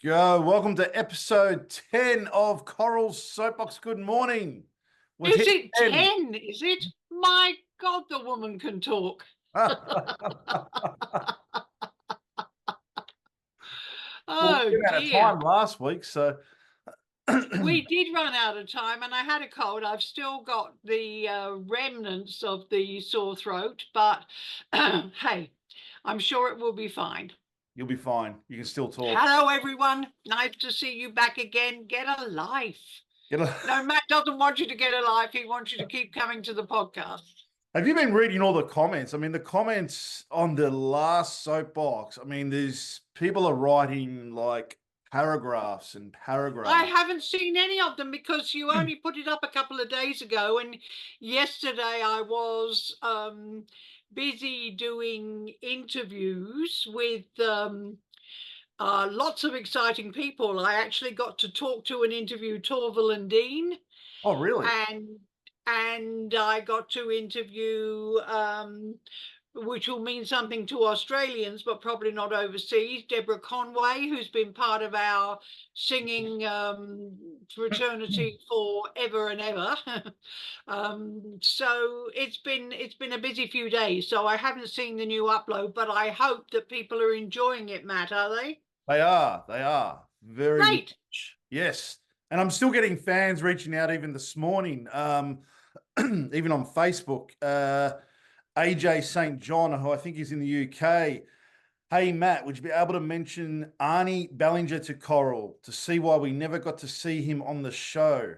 go. Welcome to episode 10 of Corals Soapbox. Good morning. Is it 10? Is it? My God, the woman can talk. Oh, we ran out of dear. time last week, so We did run out of time, and I had a cold. I've still got the remnants of the sore throat, but hey, I'm sure it will be fine. you'll be fine. You can still talk. Hello, everyone. Nice to see you back again. Get a life. No, Matt doesn't want you to get a life. He wants you to keep coming to the podcast. Have you been reading all the comments? I mean, the comments on the last soapbox, I mean, there's people are writing like paragraphs and paragraphs. I haven't seen any of them because you only put it up a couple of days ago, and yesterday I was busy doing interviews with lots of exciting people. I actually got to talk to and interview Torval and Dean, Oh, really? and I got to interview which will mean something to Australians, but probably not overseas, Deborah Conway, who's been part of our singing fraternity forever and ever. So it's been a busy few days. So I haven't seen the new upload, but I hope that people are enjoying it, Matt, are they? They are. They are. Very Great. much. Yes. And I'm still getting fans reaching out even this morning, even on Facebook. AJ St. John, who I think is in the UK. Hey, Matt, would you be able to mention Arnie Ballinger to Coral to see why we never got to see him on the show?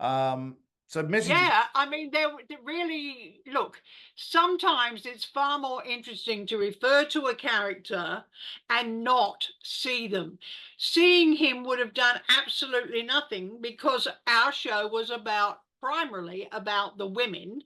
Yeah, I mean, they really, look, sometimes it's far more interesting to refer to a character and not see them. Seeing him would have done absolutely nothing because our show was primarily about the women.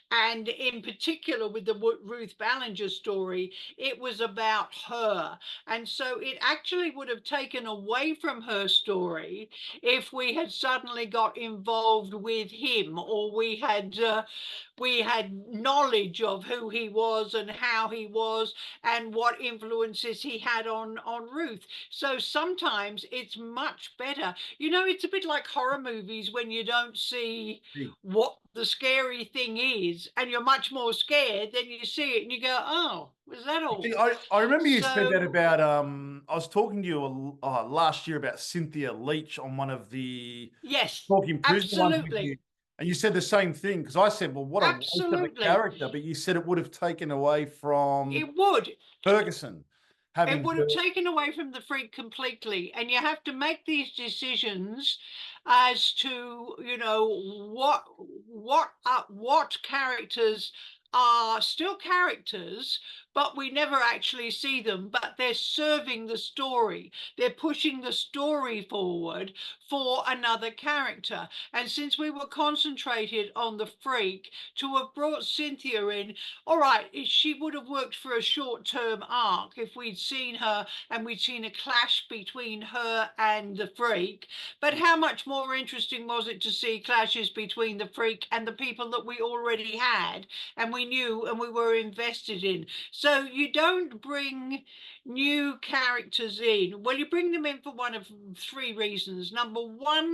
And in particular, with the Ruth Ballinger story, it was about her. And so it actually would have taken away from her story if we had suddenly got involved with him, or we had knowledge of who he was and how he was and what influences he had on Ruth. So sometimes it's much better. You know, it's a bit like horror movies when you don't see what the scary thing is, and you're much more scared, then you see it and you go, oh, was that all? I remember you said that about I was talking to you last year about Cynthia Leach on one of the Talking Prison ones with you, and you said the same thing, because I said, well, what a waste of a character, but you said it would have taken away from Ferguson. It would have taken away from the freak completely, and you have to make these decisions as to, you know, what characters are still characters, but we never actually see them, but they're serving the story. They're pushing the story forward for another character. And since we were concentrated on the freak, to have brought Cynthia in, all right, she would have worked for a short-term arc if we'd seen her and we'd seen a clash between her and the freak. But how much more interesting was it to see clashes between the freak and the people that we already had and we knew and we were invested in? So you don't bring new characters in. Well, you bring them in for one of three reasons. Number one,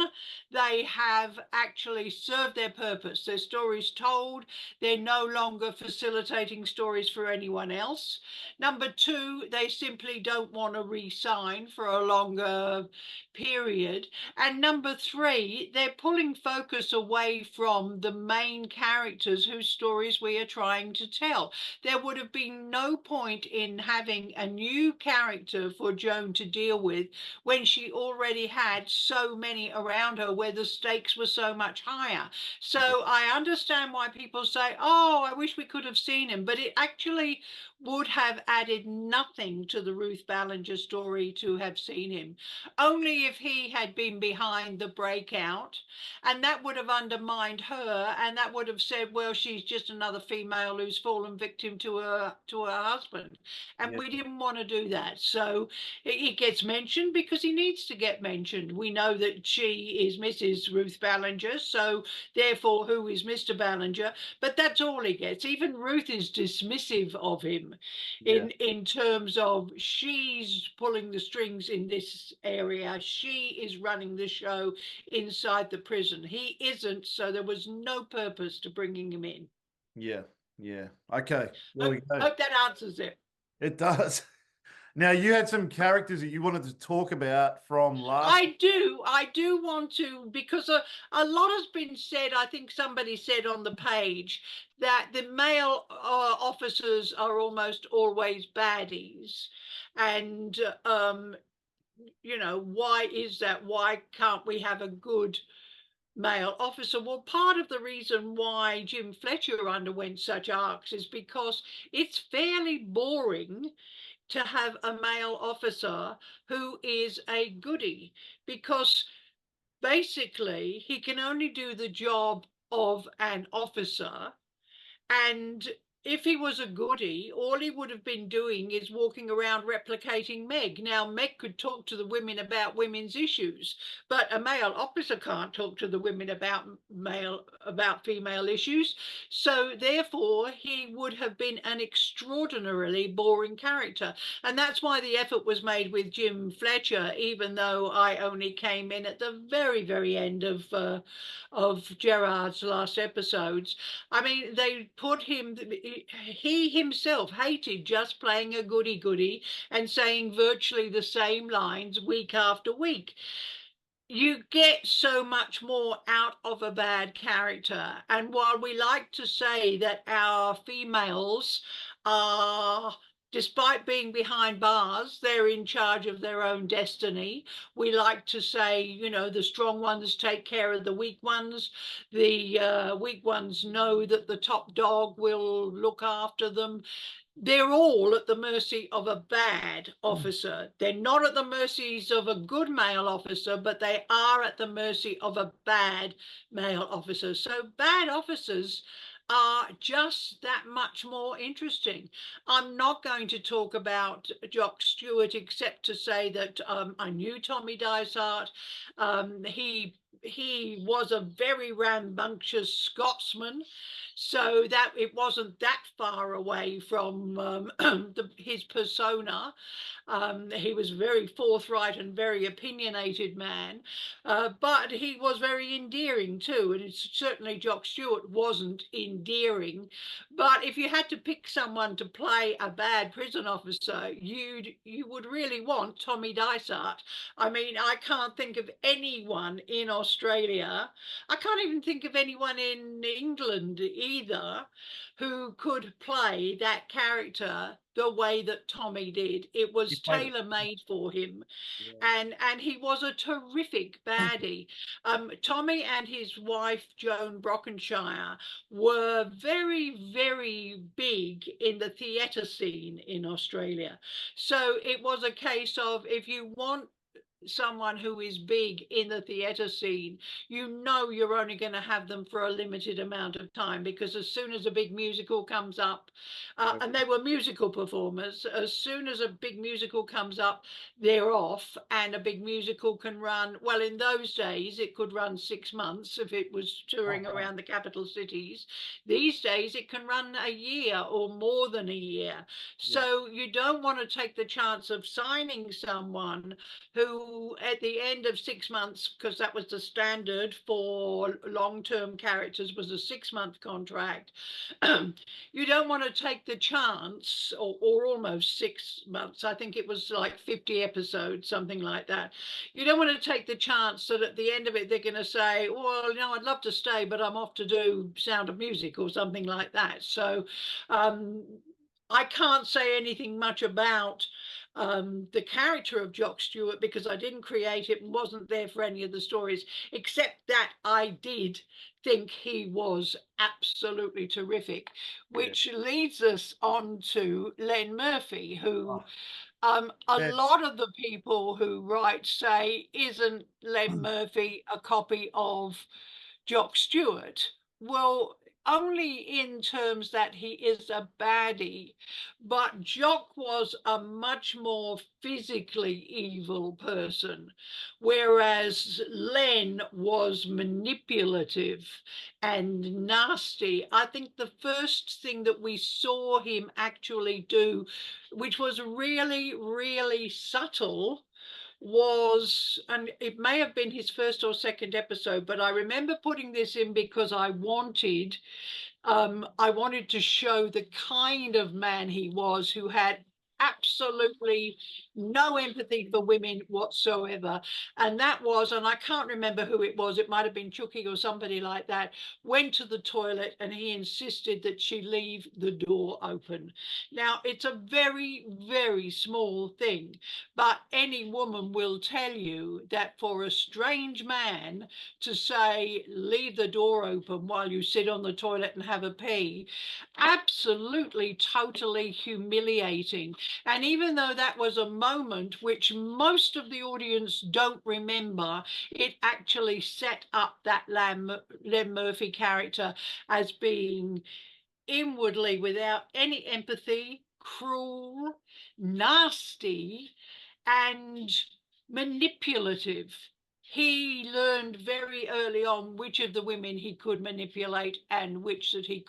they have actually served their purpose. Their story's told. They're no longer facilitating stories for anyone else. Number two, they simply don't want to re-sign for a longer period. And number three, they're pulling focus away from the main characters whose stories we are trying to tell. There would have been no point in having a new character for Joan to deal with when she already had so many around her where the stakes were so much higher. So I understand why people say, oh, I wish we could have seen him, but it actually would have added nothing to the Ruth Ballinger story to have seen him. Only if he had been behind the breakout, and that would have undermined her, and that would have said, well, she's just another female who's fallen victim to her husband. And we didn't want to do that. So it gets mentioned because he needs to get mentioned. We know that she is Mrs. Ruth Ballinger, so therefore who is Mr. Ballinger? But that's all he gets. Even Ruth is dismissive of him Yeah. in terms of she's pulling the strings in this area. She is running the show inside the prison. He isn't, so there was no purpose to bringing him in. Yeah. Yeah. Okay. There we Hope, go. hope that answers it. It does. Now, you had some characters that you wanted to talk about from last. I do want to, because a lot has been said. I think somebody said on the page that the male officers are almost always baddies. And, you know, why is that? Why can't we have a good male officer? Well, part of the reason why Jim Fletcher underwent such arcs is because it's fairly boring to have a male officer who is a goody, because basically he can only do the job of an officer. And if he was a goody, all he would have been doing is walking around replicating Meg. Now, Meg could talk to the women about women's issues, but a male officer can't talk to the women about female issues. So therefore, he would have been an extraordinarily boring character. And that's why the effort was made with Jim Fletcher, even though I only came in at the very, very end of Gerard's last episodes. I mean, they put him, he himself hated just playing a goody-goody and saying virtually the same lines week after week. You get so much more out of a bad character. And while we like to say that our females are, despite being behind bars, they're in charge of their own destiny. We like to say, you know, the strong ones take care of the weak ones. The weak ones know that the top dog will look after them. They're all at the mercy of a bad officer. They're not at the mercies of a good male officer, but they are at the mercy of a bad male officer. So bad officers are just that much more interesting. I'm not going to talk about Jock Stewart except to say that I knew Tommy Dysart. He was a very rambunctious Scotsman, so that it wasn't that far away from his persona. He was very forthright and very opinionated man, but he was very endearing too. And it's certainly Jock Stewart wasn't endearing. But if you had to pick someone to play a bad prison officer, you would really want Tommy Dysart. I mean, I can't think of anyone in Australia. I can't even think of anyone in England either who could play that character the way that Tommy did. It He was played it. tailor-made for him, Yeah. and he was a terrific baddie. Tommy and his wife Joan Brockenshire were very, very big in the theatre scene in Australia. So it was a case of, if you want someone who is big in the theatre scene, you know you're only going to have them for a limited amount of time, because as soon as a big musical comes up, and they were musical performers, as soon as a big musical comes up, they're off. And a big musical can run, well, in those days, it could run 6 months if it was touring Oh, wow. around the capital cities. These days, it can run a year or more than a year. Yeah. So you don't want to take the chance of signing someone who at the end of 6 months, because that was the standard for long-term characters, was a 6-month contract. You don't want to take the chance, or almost 6 months. I think it was like 50 episodes, something like that. You don't want to take the chance that at the end of it, they're going to say, well, you know, I'd love to stay, but I'm off to do Sound of Music or something like that. So I can't say anything much about the character of Jock Stewart, because I didn't create it and wasn't there for any of the stories, except that I did think he was absolutely terrific, which leads us on to Len Murphy, who a Yeah. lot of the people who write say, isn't Len Murphy a copy of Jock Stewart? Well, only in terms that he is a baddie, but Jock was a much more physically evil person, whereas Len was manipulative and nasty. I think the first thing that we saw him actually do, which was really, really subtle, was, and it may have been his first or second episode, but I remember putting this in because I wanted to show the kind of man he was, who had absolutely no empathy for women whatsoever. And that was, and I can't remember who it was, it might have been Chucky or somebody like that, went to the toilet and he insisted that she leave the door open. Now, it's a very, very small thing, but any woman will tell you that for a strange man to say, leave the door open while you sit on the toilet and have a pee, absolutely, totally humiliating. And even though that was a moment which most of the audience don't remember, it actually set up that Len Murphy character as being inwardly without any empathy, cruel, nasty, and manipulative. He learned very early on which of the women he could manipulate and which he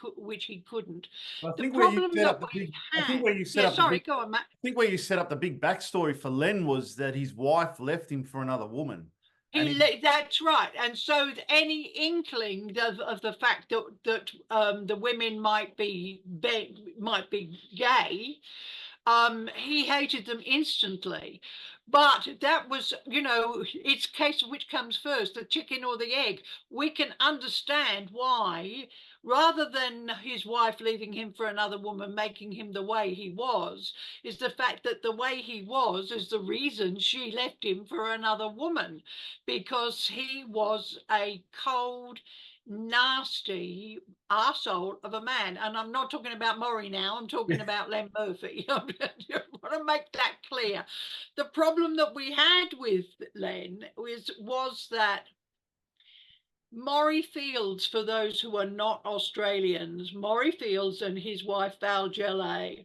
couldn't. I The think where you problem set that up the we big, I think had, where you set yeah, up the sorry, big, go on, Matt. I think where you set up the big backstory for Len was that his wife left him for another woman, and That's right, and so any inkling of the fact that the women might be gay, he hated them instantly. But that was, it's a case of which comes first, the chicken or the egg. We can understand why, rather than his wife leaving him for another woman, making him the way he was, is the fact that the way he was is the reason she left him for another woman, because he was a cold, nasty arsehole of a man. And I'm not talking about Maury now, I'm talking about Len Murphy. I want to make that clear. The problem that we had with Len was that Maury Fields, for those who are not Australians, Maury Fields and his wife Val Gelay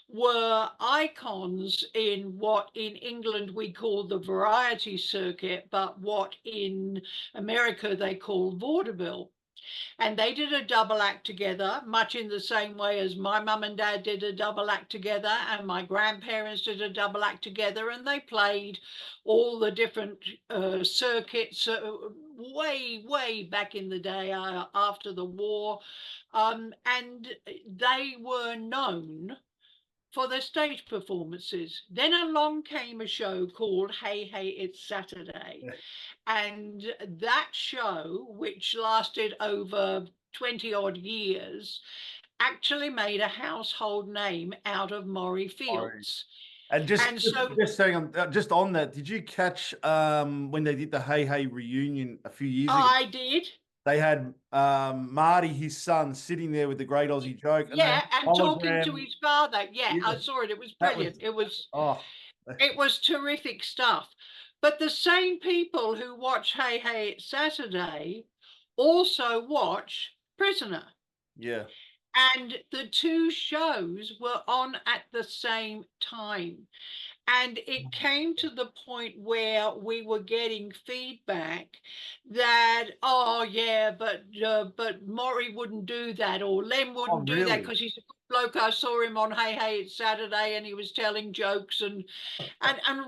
were icons in what in England we call the variety circuit, but what in America they call vaudeville. And they did a double act together, much in the same way as my mum and dad did a double act together, and my grandparents did a double act together, and they played all the different circuits way, way back in the day after the war. And they were known for their stage performances. Then along came a show called Hey, Hey, It's Saturday. And that show, which lasted over 20 odd years, actually made a household name out of Maury Murray. Fields. And just And just, so just saying just on that, did you catch when they did the Hey Hey reunion a few years ago? I did. They had Marty, his son, sitting there with the Great Aussie Joke, and they had Yeah, and talking to hologram. his father. Yeah, Yeah, I saw it. It was that was brilliant. It was oh it was terrific stuff. But the same people who watch Hey Hey It's Saturday also watch Prisoner. yeah. And the two shows were on at the same time. And it came to the point where we were getting feedback that, oh yeah, but Maury wouldn't do that, or Len Oh wouldn't do that really? because he's a good bloke. I saw him on Hey Hey It's Saturday and he was telling jokes, and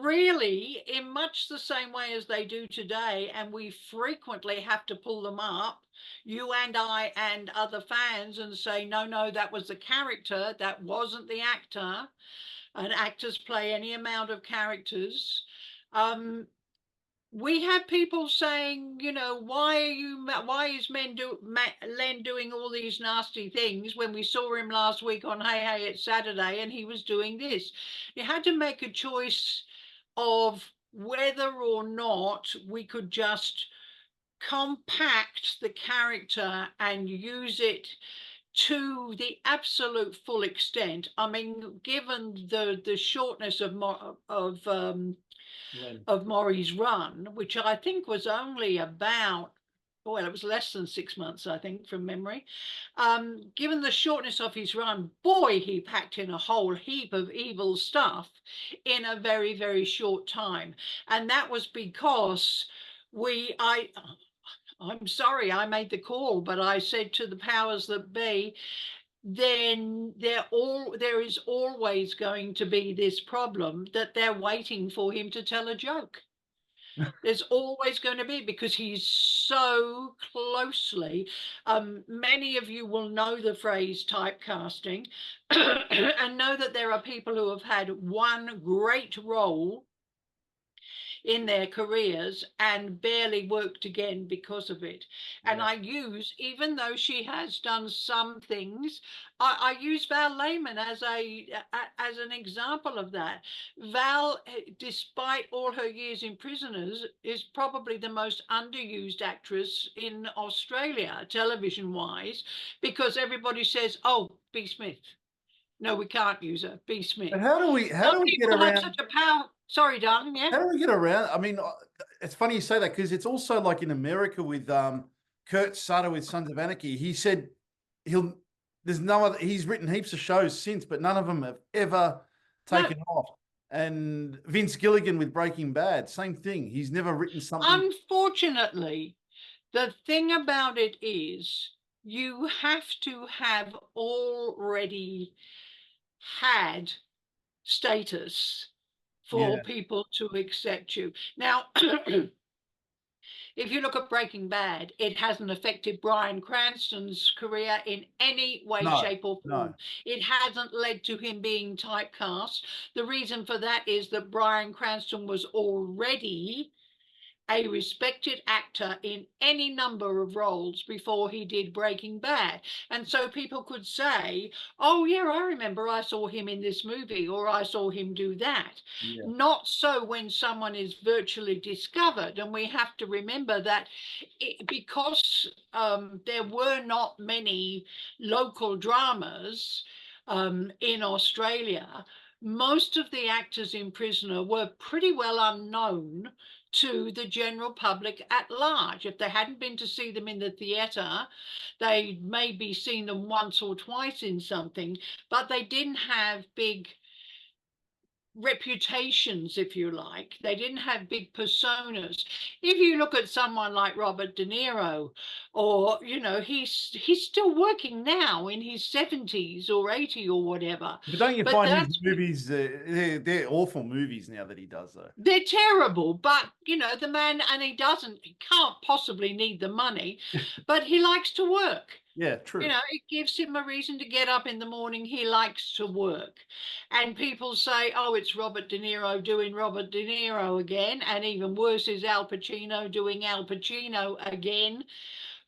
really in much the same way as they do today, and we frequently have to pull them up, you and I and other fans, and say, no, no, that was the character, that wasn't the actor. And actors play any amount of characters. We have people saying, why is Len doing all these nasty things when we saw him last week on Hey Hey It's Saturday and he was doing this? You had to make a choice of whether or not we could just compact the character and use it to the absolute full extent. I mean, given the shortness Len. of Maury's run, which I think was only about well, it was less than 6 months, I think, from memory. Given the shortness of his run, boy, he packed in a whole heap of evil stuff in a very, very short time. And that was because I'm sorry I made the call, but I said to the powers that be, then there is always going to be this problem that they're waiting for him to tell a joke. There's always going to be, because he's so closely. Many of you will know the phrase typecasting and know that there are people who have had one great role in their careers and barely worked again because of it. And Yeah. I use, even though she has done some things, I use Val Lehman as an example of that. Val, despite all her years in Prisoners, is probably the most underused actress in Australia, television wise, because everybody says, "Oh, B. Smith." No, we can't use her. B. Smith. But how Some do we get people have around? such a power. Sorry, darling. Yeah. How do we get around? I mean, it's funny you say that because it's also like in America with Kurt Sutter with Sons of Anarchy. He said he'll there's no other. He's written heaps of shows since, but none of them have ever No, taken off. And Vince Gilligan with Breaking Bad, same thing. He's never written something. unfortunately, the thing about it is you have to have already had status for Yeah, people to accept you. Now, if you look at Breaking Bad, it hasn't affected Bryan Cranston's career in any way, no, shape, or no, form. It hasn't led to him being typecast. The reason for that is that Bryan Cranston was already a respected actor in any number of roles before he did Breaking Bad. And so people could say, "Oh, yeah, I remember I saw him in this movie," or "I saw him do that." yeah, Not so when someone is virtually discovered. And we have to remember that because there were not many local dramas in Australia, most of the actors in Prisoner were pretty well unknown to the general public at large. If they hadn't been to see them in the theatre, they maybe seen them once or twice in something, but they didn't have big reputations, if you like. They didn't have big personas. If you look at someone like Robert De Niro, or he's still working now in his 70s or 80 or whatever. but don't you But find his that's movies? They're awful movies now that he does though. they're terrible, but the man, and he can't possibly need the money, but he likes to work. Yeah, true. It gives him a reason to get up in the morning. He likes to work. And people say, "Oh, it's Robert De Niro doing Robert De Niro again." And even worse is Al Pacino doing Al Pacino again.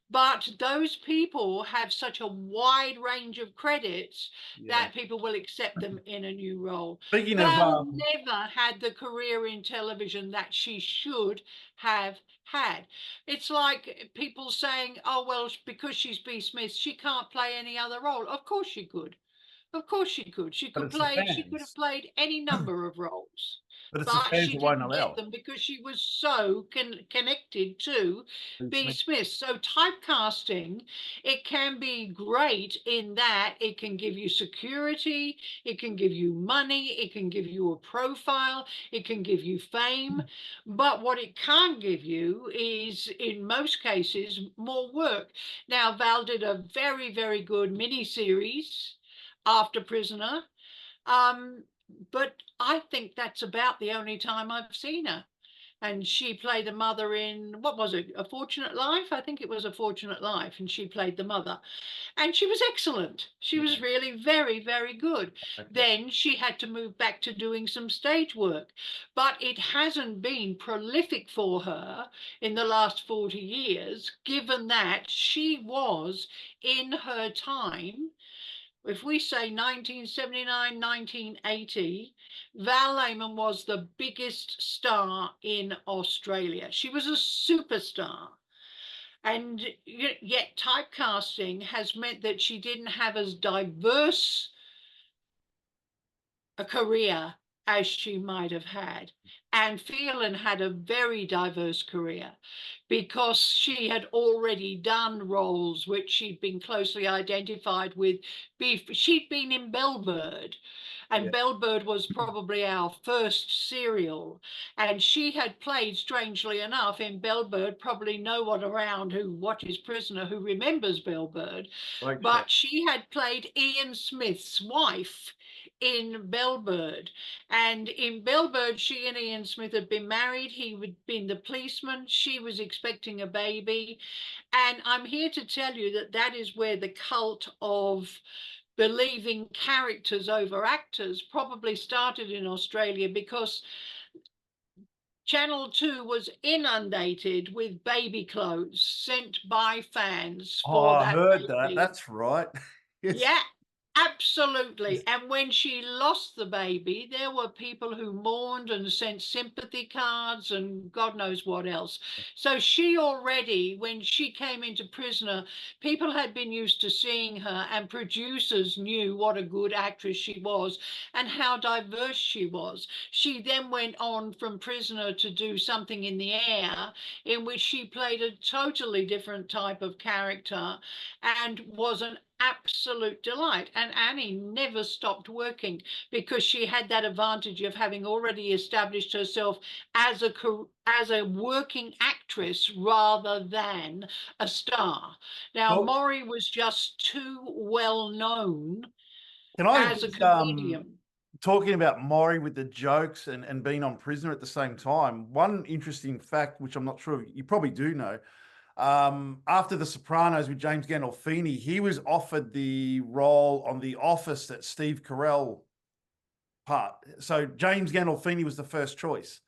But those people have such a wide range of credits Yeah. that people will accept them in a new role. Speaking of Val never had the career in television that she should have had. It's like people saying, "Oh, well, because she's B. Smith, she can't play any other role." Of course she could. Of course she could. but it's the She could have fans. played any number of roles, But it's the but fans she that won't didn't allow get it. them because she was so connected to It's B. me. Smith. So typecasting, it can be great in that it can give you security, it can give you money, it can give you a profile, it can give you fame. But what it can't give you is, in most cases, more work. Now, Val did a very, very good mini-series after Prisoner. Um, but I think that's about the only time I've seen her. And she played the mother in, what was it, A Fortunate Life? I think it was A Fortunate Life, and she played the mother. And she was excellent. She Yeah. was really very, very good. Okay. Then she had to move back to doing some stage work. But it hasn't been prolific for her in the last 40 years, given that she was, in her time, if we say 1979, 1980, Val Lehman was the biggest star in Australia. She was a superstar. And yet typecasting has meant that she didn't have as diverse a career as she might have had. And Phelan had a very diverse career because she had already done roles which she'd been closely identified with. She'd been in Bellbird, and Yeah. Bellbird was probably our first serial. And she had played, strangely enough, in Bellbird. Probably no one around who watches Prisoner who remembers Bellbird, Great show. but she had played Ian Smith's wife in Bellbird. And in Bellbird, she and Ian Smith had been married. He had been the policeman. She was expecting a baby. And I'm here to tell you that that is where the cult of believing characters over actors probably started in Australia, because Channel 2 was inundated with baby clothes sent by fans Oh, for I that heard that. baby. That's right. Yes. Yeah, absolutely. And when she lost the baby, there were people who mourned and sent sympathy cards and God knows what else. So she already, when she came into Prisoner, people had been used to seeing her, and producers knew what a good actress she was and how diverse she was. She then went on from Prisoner to do Something in the Air, in which she played a totally different type of character and was an absolute delight. And Annie never stopped working because she had that advantage of having already established herself as a working actress rather than a star. Now, Well, Maury was just too well known can I as a just comedian. talking about Maury with the jokes and being on Prisoner at the same time? One interesting fact, which I'm not sure you probably do know, after The Sopranos with James Gandolfini, he was offered the role on The Office that Steve Carell part. So James Gandolfini was the first choice.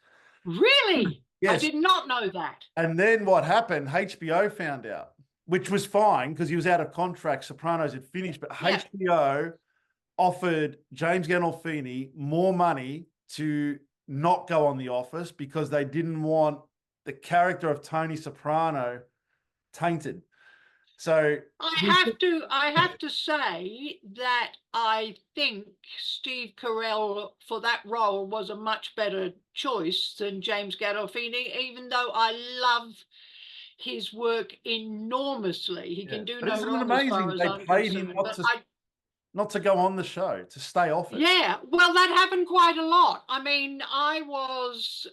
Really? I Yes. did not know that. And then what happened? HBO found out, which was fine because he was out of contract. Sopranos had finished, but Yeah. HBO offered James Gandolfini more money to not go on The Office because they didn't want the character of Tony Soprano tainted. So I have to say that I think Steve Carell for that role was a much better choice than James Gandolfini, even though I love his work enormously. He yeah, can do but no isn't it wrong as far amazing? as They I'm paid him concerned. But not to go on the show, to stay off it. yeah, well, that happened quite a lot. I mean, I was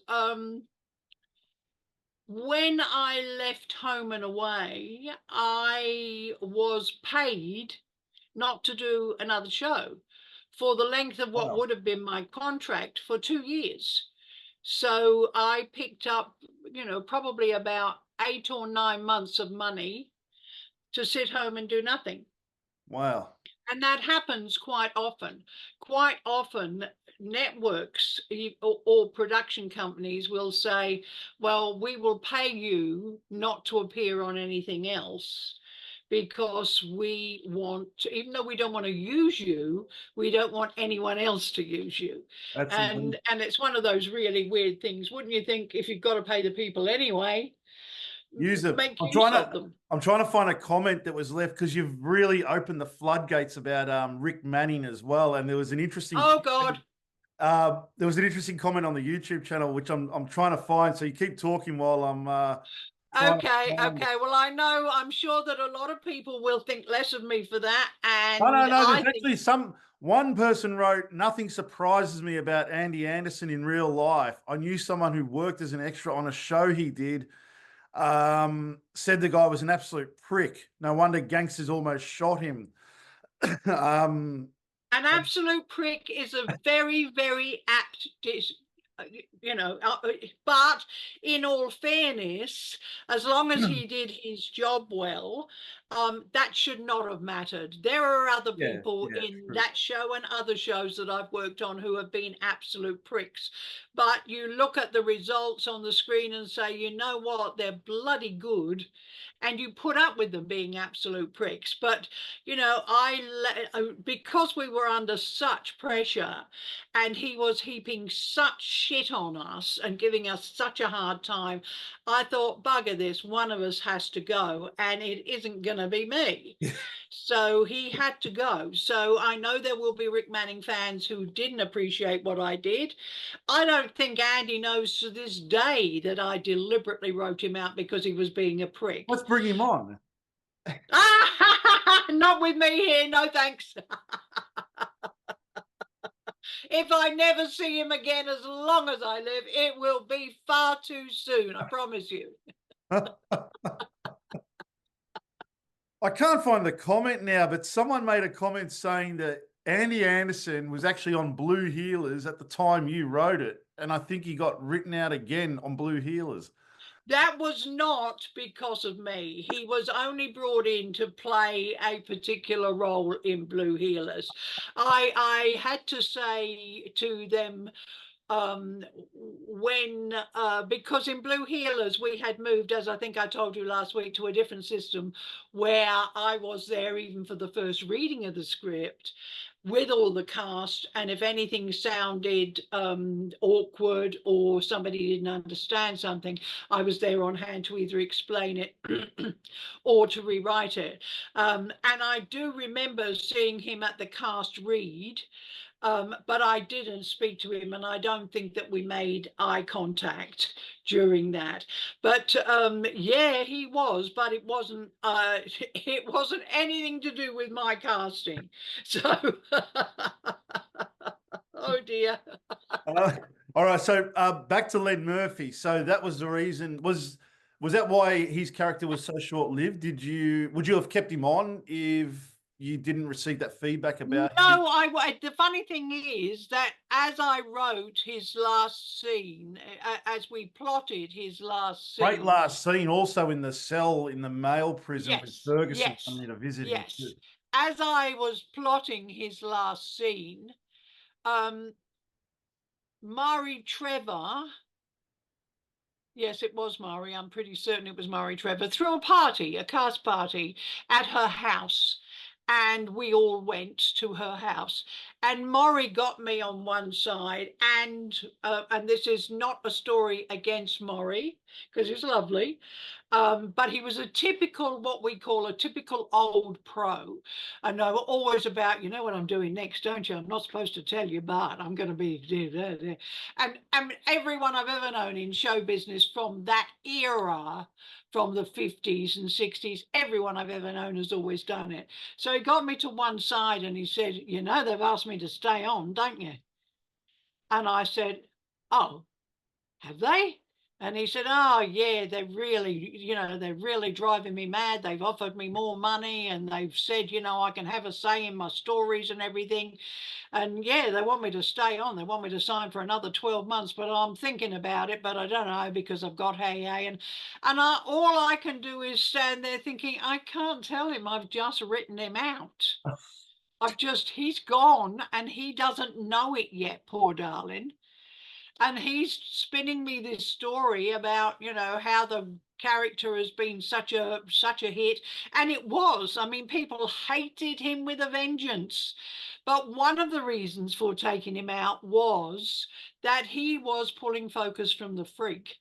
when I left Home and Away, I was paid not to do another show for the length of what Wow. would have been my contract for 2 years. So I picked up, probably about 8 or 9 months of money to sit home and do nothing. Wow. And that happens quite often. Quite often, networks or production companies will say, well, we will pay you not to appear on anything else because we want to, even though we don't want to use you, we don't want anyone else to use you. That's amazing. And it's one of those really weird things. Wouldn't you think, if you've got to pay the people anyway, Use it. make use of them? I'm trying to find a comment that was left because you've really opened the floodgates about Rick Manning as well. And there was an interesting Oh God. there was an interesting comment on the YouTube channel which I'm trying to find. So you keep talking while I'm trying to Okay, find it. okay. Well, I'm sure that a lot of people will think less of me for that. No. And There's I think, actually one person wrote, nothing surprises me about Andy Anderson in real life. I knew someone who worked as an extra on a show he did. Said the guy was an absolute prick. No wonder gangsters almost shot him. um, an absolute prick is a very, very apt but in all fairness, as long as he did his job well, that should not have mattered. There are other people yeah, in true. that show and other shows that I've worked on who have been absolute pricks. But you look at the results on the screen and say, you know what, they're bloody good. And you put up with them being absolute pricks. But, because we were under such pressure and he was heaping such shit on us and giving us such a hard time, I thought, bugger this, one of us has to go, and it isn't going to be me. So he had to go. So I know there will be Rick Manning fans who didn't appreciate what I did. I don't think Andy knows to this day that I deliberately wrote him out because he was being a prick. Let's bring him on. Not with me here, no thanks. If I never see him again as long as I live, it will be far too soon, I promise you. I can't find the comment now, but someone made a comment saying that Andy Anderson was actually on Blue Heelers at the time you wrote it. And I think he got written out again on Blue Heelers. That was not because of me. He was only brought in to play a particular role in Blue Heelers. I had to say to them, because in Blue Heelers we had moved, as I think I told you last week, to a different system where I was there even for the first reading of the script with all the cast, and if anything sounded awkward or somebody didn't understand something, I was there on hand to either explain it or to rewrite it. And I do remember seeing him at the cast read, but I didn't speak to him, and I don't think that we made eye contact during that. But yeah, he was, but it wasn't anything to do with my casting. So oh dear. All right, so back to Len Murphy. So that was the reason. Was that why his character was so short-lived? Would you have kept him on if you didn't receive that feedback about No, the funny thing is that as I wrote his last scene, as we plotted his last scene. Great last scene, also in the cell in the male prison with Yes, Ferguson yes, coming to visit him. yes. As I was plotting his last scene, Mari Trevor, yes, it was Mari, I'm pretty certain it was Mari Trevor, threw a cast party at her house. And we all went to her house, and Maury got me on one side, and this is not a story against Maury because he's lovely, but he was a typical, what we call a typical old pro, and they were always about, you know what I'm doing next, don't you? I'm not supposed to tell you, but I'm going to be, and everyone I've ever known in show business from that era, from the 50s and 60s, everyone I've ever known has always done it. So he got me to one side and he said, you know, they've asked me to stay on, don't you? And I said, oh, have they? And he said, oh, yeah, they're really driving me mad. They've offered me more money and they've said, you know, I can have a say in my stories and everything. And yeah, they want me to stay on. They want me to sign for another 12 months, but I'm thinking about it, but I don't know because I've got hey. And all I can do is stand there thinking, I can't tell him. I've just written him out. He's gone and he doesn't know it yet, poor darling. And he's spinning me this story about, you know, how the character has been such a hit, and it was. I mean, people hated him with a vengeance, but one of the reasons for taking him out was that he was pulling focus from the freak.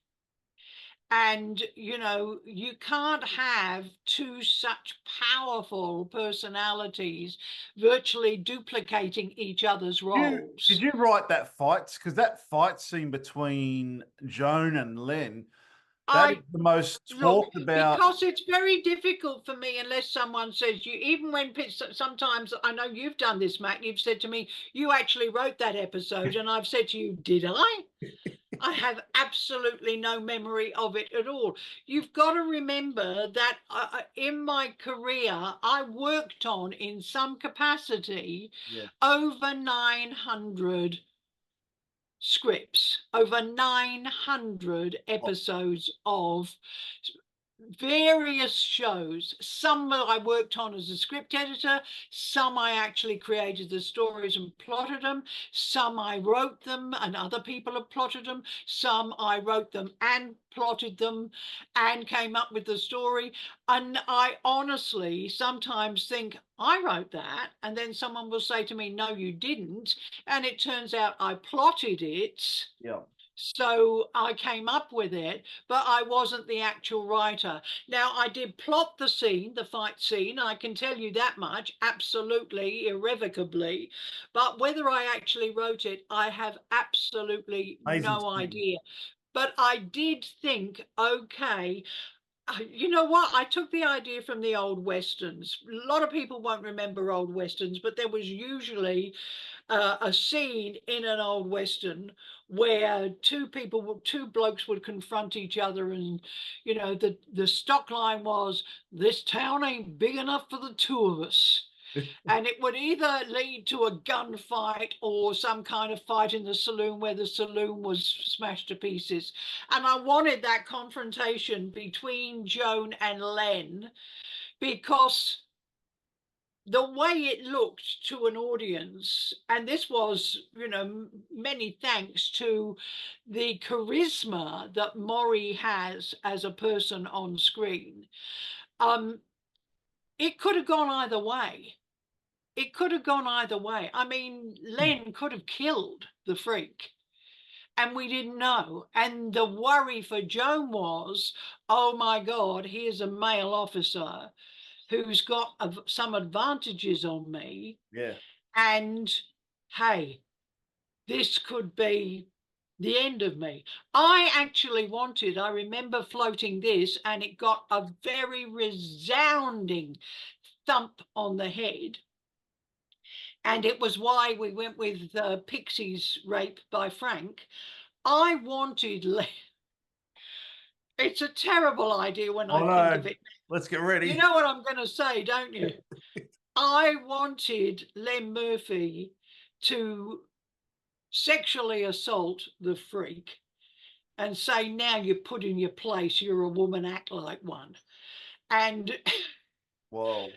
And, you know, you can't have two such powerful personalities virtually duplicating each other's roles. Did you write that fight? Because that fight scene between Joan and Len, that is the most talked about. Because it's very difficult for me unless someone says you, even when sometimes I know you've done this, Matt, you've said to me, you actually wrote that episode. And I've said to you, did I? I have absolutely no memory of it at all. You've got to remember that in my career, I worked on, in some capacity, over 900 scripts, over 900 episodes of various shows. Some I worked on as a script editor, some I actually created the stories and plotted them, some I wrote them and other people have plotted them, some I wrote them and plotted them and came up with the story. And I honestly sometimes think I wrote that, and then someone will say to me, no, you didn't, and it turns out I plotted it. So I came up with it, but I wasn't the actual writer. Now, I did plot the scene, the fight scene, I can tell you that much, absolutely, irrevocably. But whether I actually wrote it, I have absolutely Amazing no to me. idea. But I did think, okay, you know what? I took the idea from the old westerns. A lot of people won't remember old westerns, but there was usually a scene in an old western where two blokes would confront each other, and the stock line was, "This town ain't big enough for the two of us." And it would either lead to a gunfight or some kind of fight in the saloon where the saloon was smashed to pieces. And I wanted that confrontation between Joan and Len, because the way it looked to an audience, and this was, many thanks to the charisma that Maury has as a person on screen, it could have gone either way. It could have gone either way. I mean, Len could have killed the freak, and we didn't know. And the worry for Joan was, oh my God, here's a male officer who's got some advantages on me. Yeah. And hey, this could be the end of me. I remember floating this, and it got a very resounding thump on the head. And it was why we went with Pixie's rape by Frank. I wanted, it's a terrible idea when Oh I think no, of it. let's get You ready. know what I'm going to say, don't you? I wanted Len Murphy to sexually assault the freak and say, now you're put in your place, you're a woman, act like one. And Whoa.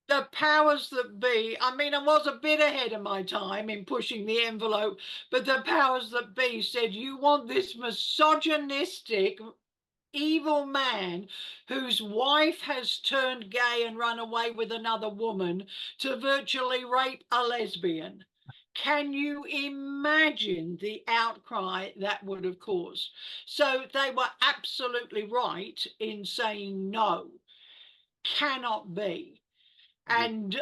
the powers that be, I mean, I was a bit ahead of my time in pushing the envelope, but the powers that be said, you want this misogynistic, evil man whose wife has turned gay and run away with another woman to virtually rape a lesbian. Can you imagine the outcry that would have caused? So they were absolutely right in saying no, cannot be. Yeah. And,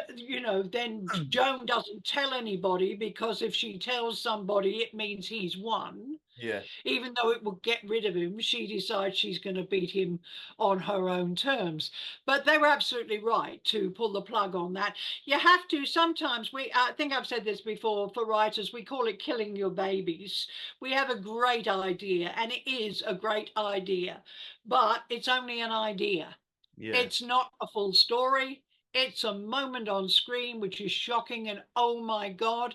then Joan doesn't tell anybody, because if she tells somebody, it means he's won. Yeah. Even though it would get rid of him, she decides she's going to beat him on her own terms. But they were absolutely right to pull the plug on that. You have to sometimes, I think I've said this before, for writers, we call it killing your babies. We have a great idea, and it is a great idea, but it's only an idea. Yeah. It's not a full story. It's a moment on screen which is shocking, and oh my God,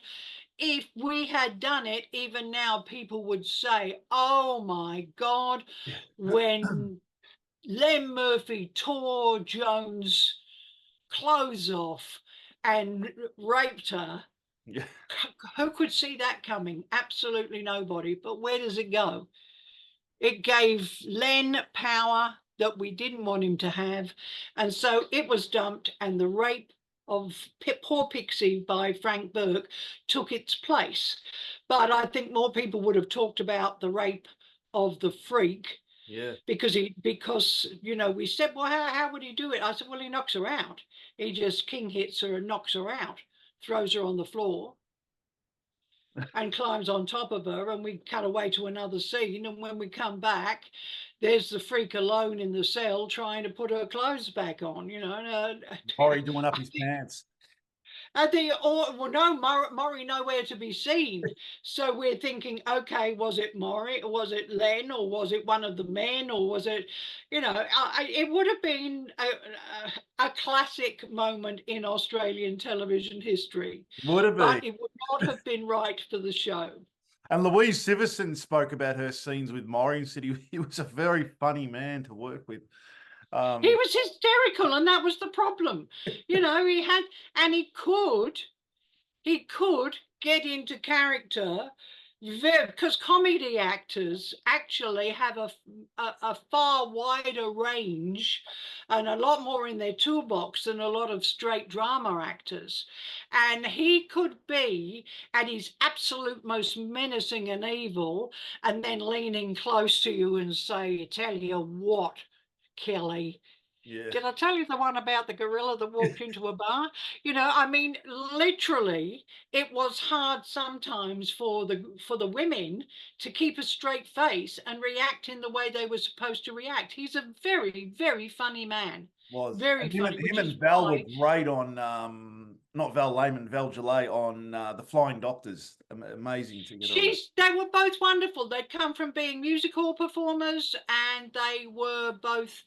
if we had done it, even now people would say, oh my God, Yeah. when Len Murphy tore Joan's clothes off and raped her, Yeah. who could see that coming? Absolutely nobody. But where does it go? It gave Len power that we didn't want him to have. And so it was dumped, and the rape of poor Pixie by Frank Burke took its place. But I think more people would have talked about the rape of the freak, Yeah. because we said, well, how would he do it? I said, well, he knocks her out. He just king hits her and knocks her out, throws her on the floor, and climbs on top of her, and we cut away to another scene, and when we come back, there's the freak alone in the cell trying to put her clothes back on. Maury doing up I his think pants. well, no, Maury nowhere to be seen. So we're thinking, okay, was it Maury, or was it Len, or was it one of the men, or was it, it would have been a classic moment in Australian television history, Would have been. but it would not have been right for the show. And Louise Siverson spoke about her scenes with Maury and said he was a very funny man to work with. He was hysterical, and that was the problem. He had, and he could get into character Because comedy actors actually have a far wider range and a lot more in their toolbox than a lot of straight drama actors. And he could be at his absolute most menacing and evil, and then leaning close to you and say, "Tell you what, Kelly, Yeah. did I tell you the one about the gorilla that walked into a bar?" I mean, literally, it was hard sometimes for the women to keep a straight face and react in the way they were supposed to react. He's a very, very funny man. Was. Very And him funny, and him which is and Val were why great on not Val Lehman, Val Gillet on the Flying Doctors. Amazing together on that. they were both wonderful. They'd come from being musical performers, and they were both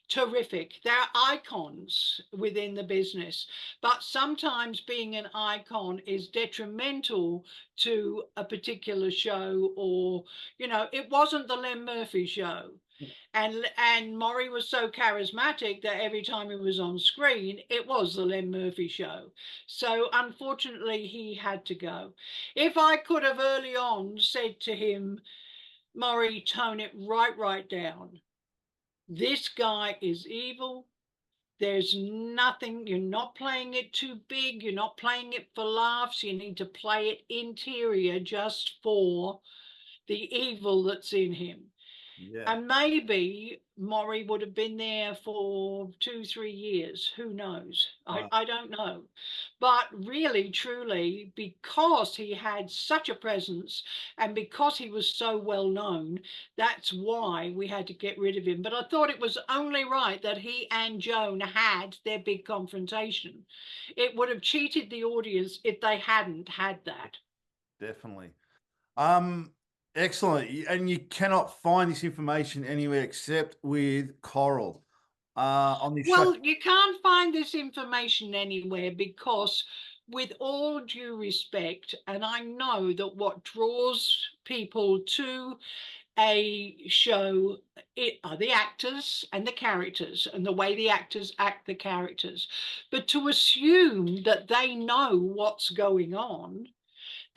terrific. They're icons within the business, but sometimes being an icon is detrimental to a particular show, or it wasn't the Len Murphy show. And Maury was so charismatic that every time he was on screen, it was the Len Murphy show. So unfortunately, he had to go. If I could have early on said to him, "Maury, tone it right down. This guy is evil. There's nothing, you're not playing it too big. You're not playing it for laughs. You need to play it interior just for the evil that's in him." Yeah. And maybe Maury would have been there for 2, 3 years. Who knows? Wow. I don't know. But really, truly, because he had such a presence and because he was so well known, that's why we had to get rid of him. But I thought it was only right that he and Joan had their big confrontation. It would have cheated the audience if they hadn't had that. Definitely. Um, Excellent. And you cannot find this information anywhere except with Coral. On this show. Well, you can't find this information anywhere because, with all due respect, and I know that what draws people to a show are the actors and the characters and the way the actors act the characters. But to assume that they know what's going on,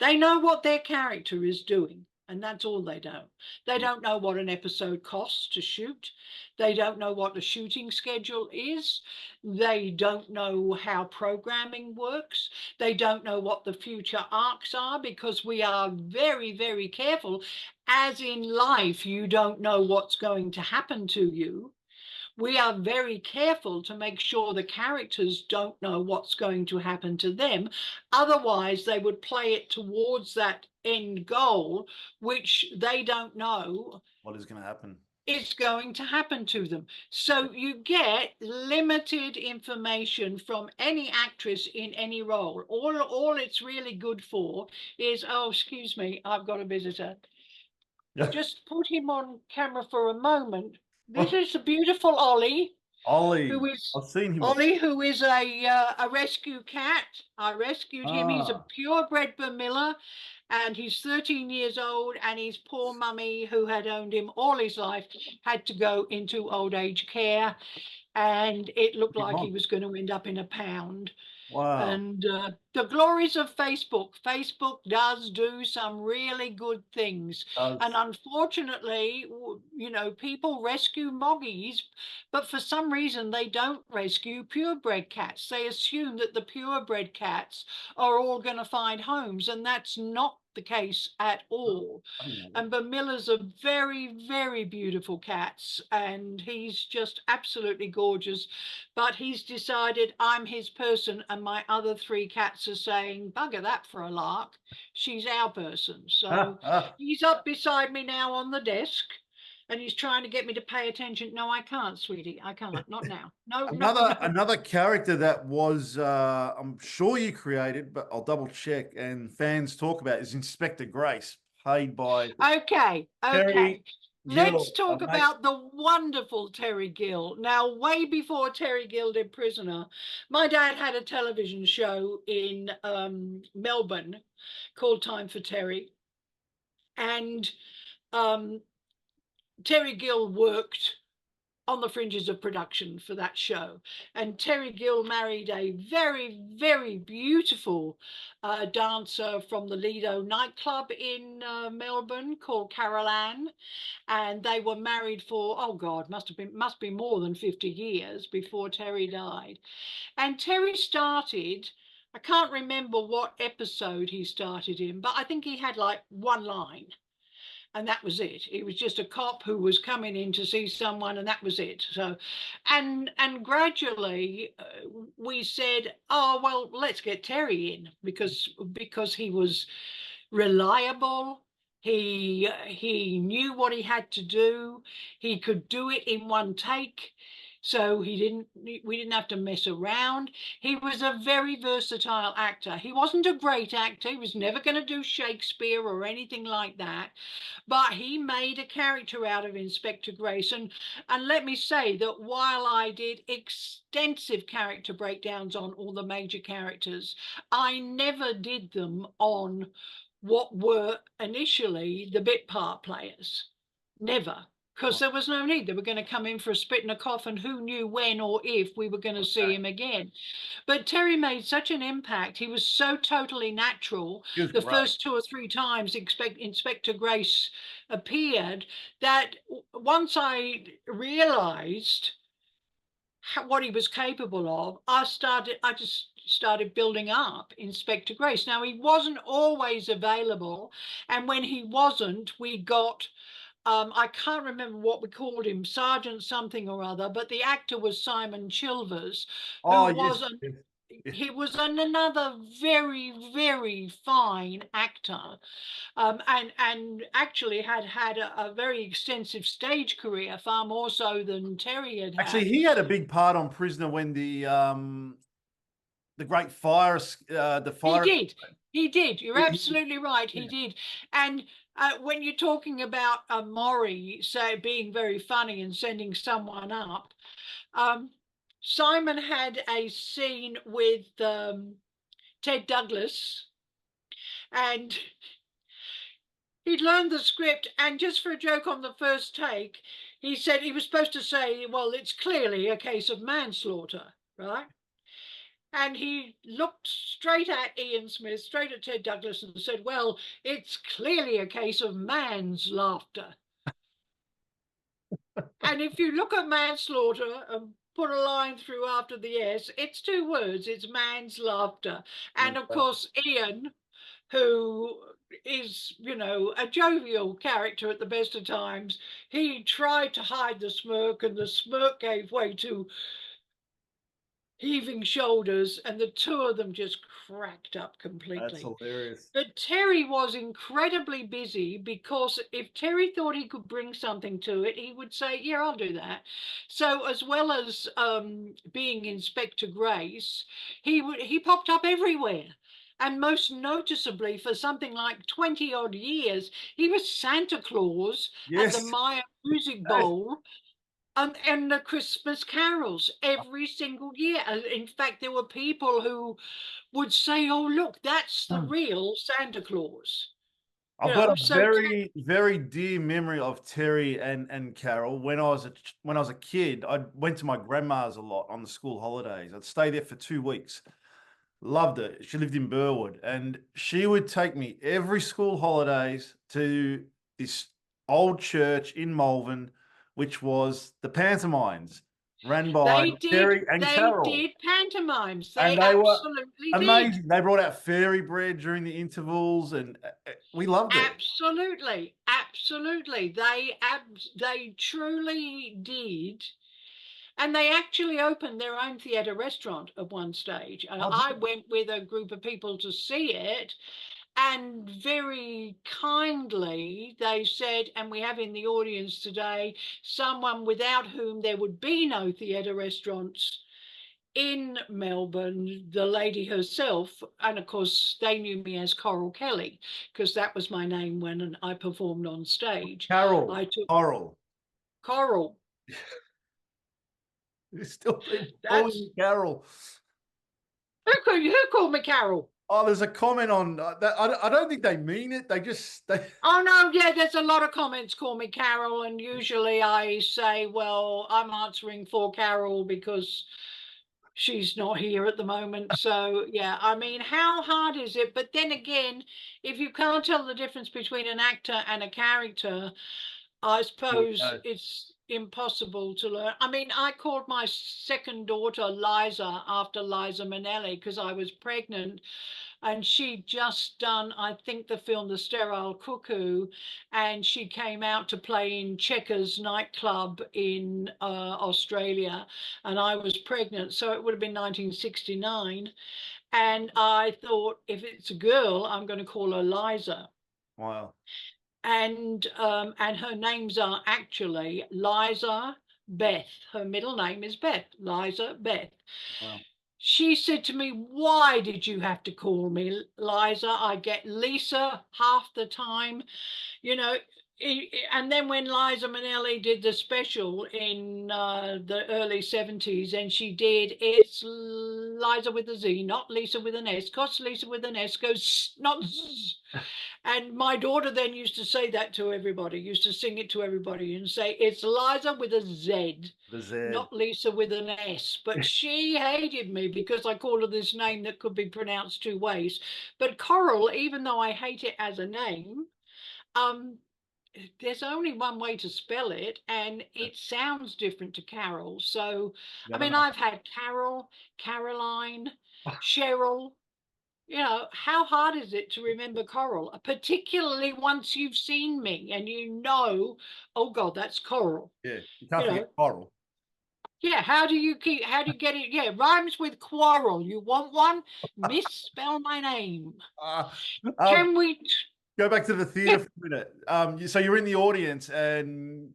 they know what their character is doing, and that's all they know. They Yeah. don't know what an episode costs to shoot. They don't know what the shooting schedule is. They don't know how programming works. They don't know what the future arcs are, because we are very, very careful. As in life, you don't know what's going to happen to you. We are very careful to make sure the characters don't know what's going to happen to them. Otherwise, they would play it towards that end goal, which they don't know What is going to happen? is going to happen to them. So you get limited information from any actress in any role. All it's really good for is, oh, excuse me, I've got a visitor. Yeah. Just put him on camera for a moment. This is the beautiful Ollie, Ollie. who is I've seen him before. Ollie, who is a rescue cat. I rescued him. He's a Ah, purebred Vermilla, and he's 13 years old. And his poor mummy, who had owned him all his life, had to go into old age care, and it looked big like he one. was going to end up in a pound. Wow. And the glories of Facebook. Facebook does do some really good things. And Does. unfortunately, people rescue moggies, but for some reason they don't rescue purebred cats. They assume that the purebred cats are all going to find homes, and that's not the case at all. I didn't know that. And Vermillas are very, very beautiful cats, and he's just absolutely gorgeous. But he's decided I'm his person, and my other 3 cats are saying, "Bugger that for a lark. She's our person." So Ah. he's up beside me now on the desk, and he's trying to get me to pay attention. No, I can't, sweetie. I can't. Not now. No, no, Another no. another character that was I'm sure you created, but I'll double check and fans talk about is Inspector Grace, played by Okay, okay. Terry Let's Gill. talk Mate. about the wonderful Terry Gill. Now, way before Terry Gill did Prisoner, my dad had a television show in Melbourne called Time for Terry. And Terry Gill worked on the fringes of production for that show. And Terry Gill married a very, very beautiful dancer from the Lido nightclub in Melbourne called Carol Ann. And they were married for, oh God, must be more than 50 years before Terry died. And Terry started, I can't remember what episode he started in, but I think he had like one line, and that was it. He was just a cop who was coming in to see someone, and that was it. So, and gradually we said, oh well, let's get Terry in, because he was reliable. He knew what he had to do. He could do it in one take. So we didn't have to mess around. He was a very versatile actor. He wasn't a great actor. He was never going to do Shakespeare or anything like that. But he made a character out of Inspector Grace. And let me say that while I did extensive character breakdowns on all the major characters, I never did them on what were initially the bit part players. Never. Because there was no need. They were going to come in for a spit and a cough, and who knew when or if we were going to see him again. But Terry made such an impact. He was so totally natural the first 2 or 3 times Inspector Grace appeared, that once I realized what he was capable of, I just started building up Inspector Grace. Now, he wasn't always available, and when he wasn't, we got I can't remember what we called him, Sergeant something or other, but the actor was Simon Chilvers, who was he was another very, very fine actor, and actually had a very extensive stage career, far more so than Terry had. Actually, he had a big part on Prisoner when the great fire, the fire. He did. You're absolutely right. He did. And when you're talking about Maury, say, being very funny and sending someone up, Simon had a scene with Ted Douglas, and he'd learned the script, and just for a joke on the first take, he said he was supposed to say, well, it's clearly a case of manslaughter, right? And he looked straight at Ian Smith, straight at Ted Douglas, and said, well, it's clearly a case of man's laughter. And if you look at manslaughter and put a line through after the S, it's 2 words, it's man's laughter. And of course, Ian, who is, you know, a jovial character at the best of times, he tried to hide the smirk, and the smirk gave way to heaving shoulders, and the 2 of them just cracked up completely. That's hilarious. But Terry was incredibly busy, because if Terry thought he could bring something to it, he would say, yeah, I'll do that. So as well as being Inspector Grace, he popped up everywhere. And most noticeably, for something like 20 odd years, he was Santa Claus at the Maya Music Bowl. And the Christmas carols every single year. In fact, there were people who would say, oh, look, that's the real Santa Claus. I've got a very, very dear memory of Terry and Carol. When I was a kid, I went to my grandma's a lot on the school holidays. I'd stay there for 2 weeks. Loved it. She lived in Burwood, and she would take me every school holidays to this old church in Malvern, which was the pantomimes ran by Terry and Carol. They did pantomimes. They absolutely were amazing. They brought out fairy bread during the intervals, and we loved it. Absolutely, absolutely. They truly did. And they actually opened their own theatre restaurant at one stage. And I went with a group of people to see it. And very kindly, they said, and we have in the audience today someone without whom there would be no theatre restaurants in Melbourne, the lady herself. And of course, they knew me as Coral Kelly, because that was my name when I performed on stage. Coral. There's still people calling me Carol. Who called me Carol? Oh, there's a comment on that. I don't think they mean it. They. Oh no, yeah, there's a lot of comments call me Carol, and usually I say, well, I'm answering for Carol because she's not here at the moment. So yeah, I mean, how hard is it? But then again, if you can't tell the difference between an actor and a character, I suppose it's impossible to learn. I mean, I called my second daughter Liza after Liza Minnelli because I was pregnant, and she'd just done, I think, the film The Sterile Cuckoo, and she came out to play in Checkers nightclub in Australia, and I was pregnant, so it would have been 1969. And I thought, if it's a girl, I'm going to call her Liza. Wow. And her names are actually Liza Beth. Her middle name is Beth, Liza Beth. Wow. She said to me, why did you have to call me Liza? I get Lisa half the time, you know. And then when Liza Minnelli did the special in the early 70s, and she did, it's Liza with a Z, not Lisa with an S, because Lisa with an S goes, not Z. And my daughter then used to say that to everybody, used to sing it to everybody and say, it's Liza with a Z, The Z. not Lisa with an S. But she hated me because I called her this name that could be pronounced two ways. But Coral, even though I hate it as a name, um, there's only one way to spell it, and it sounds different to Carol. So, I Never mean, know. I've had Carol, Caroline, Cheryl. How hard is it to remember Coral, particularly once you've seen me and oh God, that's Coral. Yeah, you can't You know, forget Coral. yeah, how do you get it? Yeah, rhymes with quarrel. You want one? Misspell my name. Uh, Can we? go back to the Yeah, theatre for a minute. So you're in the audience, and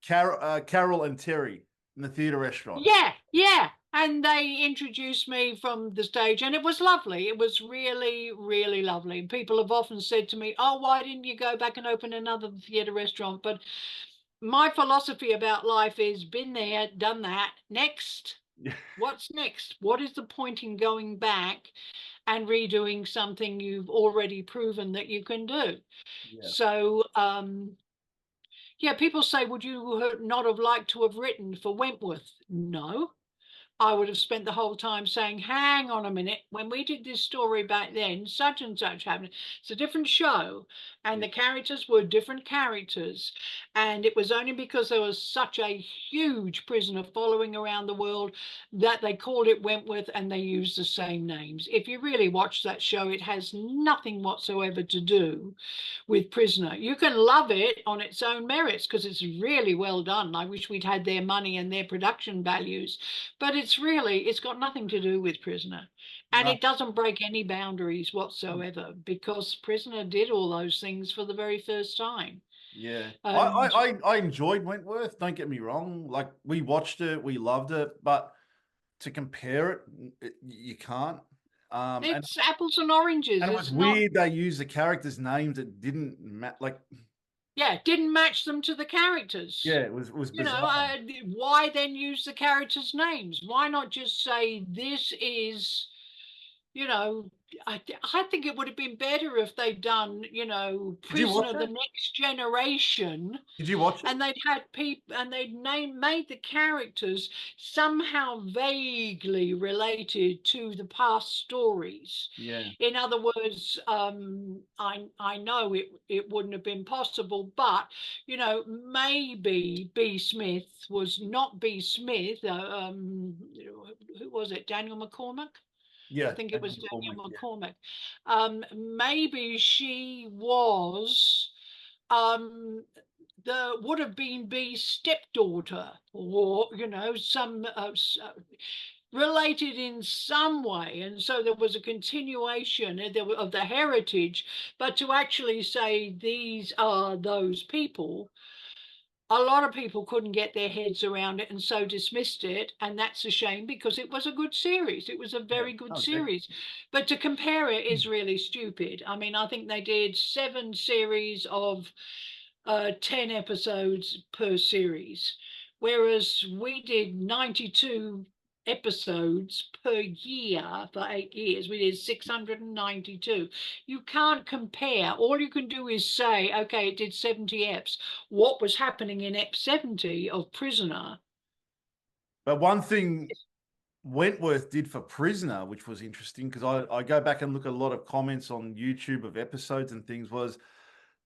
Carol and Terry in the theatre restaurant. yeah. And they introduced me from the stage, and it was lovely. It was really, really lovely. People have often said to me, oh, why didn't you go back and open another theatre restaurant? But my philosophy about life is been there, done that. Next. What's next? What is the point in going back and redoing something you've already proven that you can do? Yeah. So, yeah, people say, would you not have liked to have written for Wentworth? No. I would have spent the whole time saying, hang on a minute, when we did this story back then, such and such happened. It's a different show, and Yeah. the characters were different characters. And it was only because there was such a huge prisoner following around the world that they called it Wentworth, and they used the same names. If you really watch that show, it has nothing whatsoever to do with Prisoner. You can love it on its own merits because it's really well done. I wish we'd had their money and their production values, but it's got nothing to do with Prisoner. And No. it doesn't break any boundaries whatsoever because Prisoner did all those things for the very first time. Yeah. And I enjoyed Wentworth. Don't get me wrong. Like, we watched it, we loved it, but to compare you can't. And it's apples and oranges. and it was It's not, weird they used the characters' names that didn't like. yeah, didn't match them to the characters. Yeah, it was bizarre. Why then use the characters' names? Why not just say this is, you know, I think it would have been better if they'd done, Did you watch Prisoner the it? Next Generation, Did you watch it? and they'd had people and made the characters somehow vaguely related to the past stories. Yeah. In other words, I know it wouldn't have been possible, but maybe B. Smith was not B. Smith. Who was it? Daniel McCormick. I Yeah. think it was Daniel Daniel Yeah. McCormick. Maybe she was the would have been B's stepdaughter, or some related in some way, and so there was a continuation of the heritage. But to actually say these are those people, a lot of people couldn't get their heads around it and so dismissed it, and that's a shame because it was a good series. It was a Yeah. very good Oh, series, but to compare it is really stupid. I mean, I think they did 7 series of 10 episodes per series, whereas we did 92 episodes per year for 8 years. We did 692. You can't compare. All you can do is say, okay, it did 70 eps. What was happening in ep 70 of Prisoner? But one thing Wentworth did for Prisoner, which was interesting, because I go back and look at a lot of comments on YouTube of episodes and things, was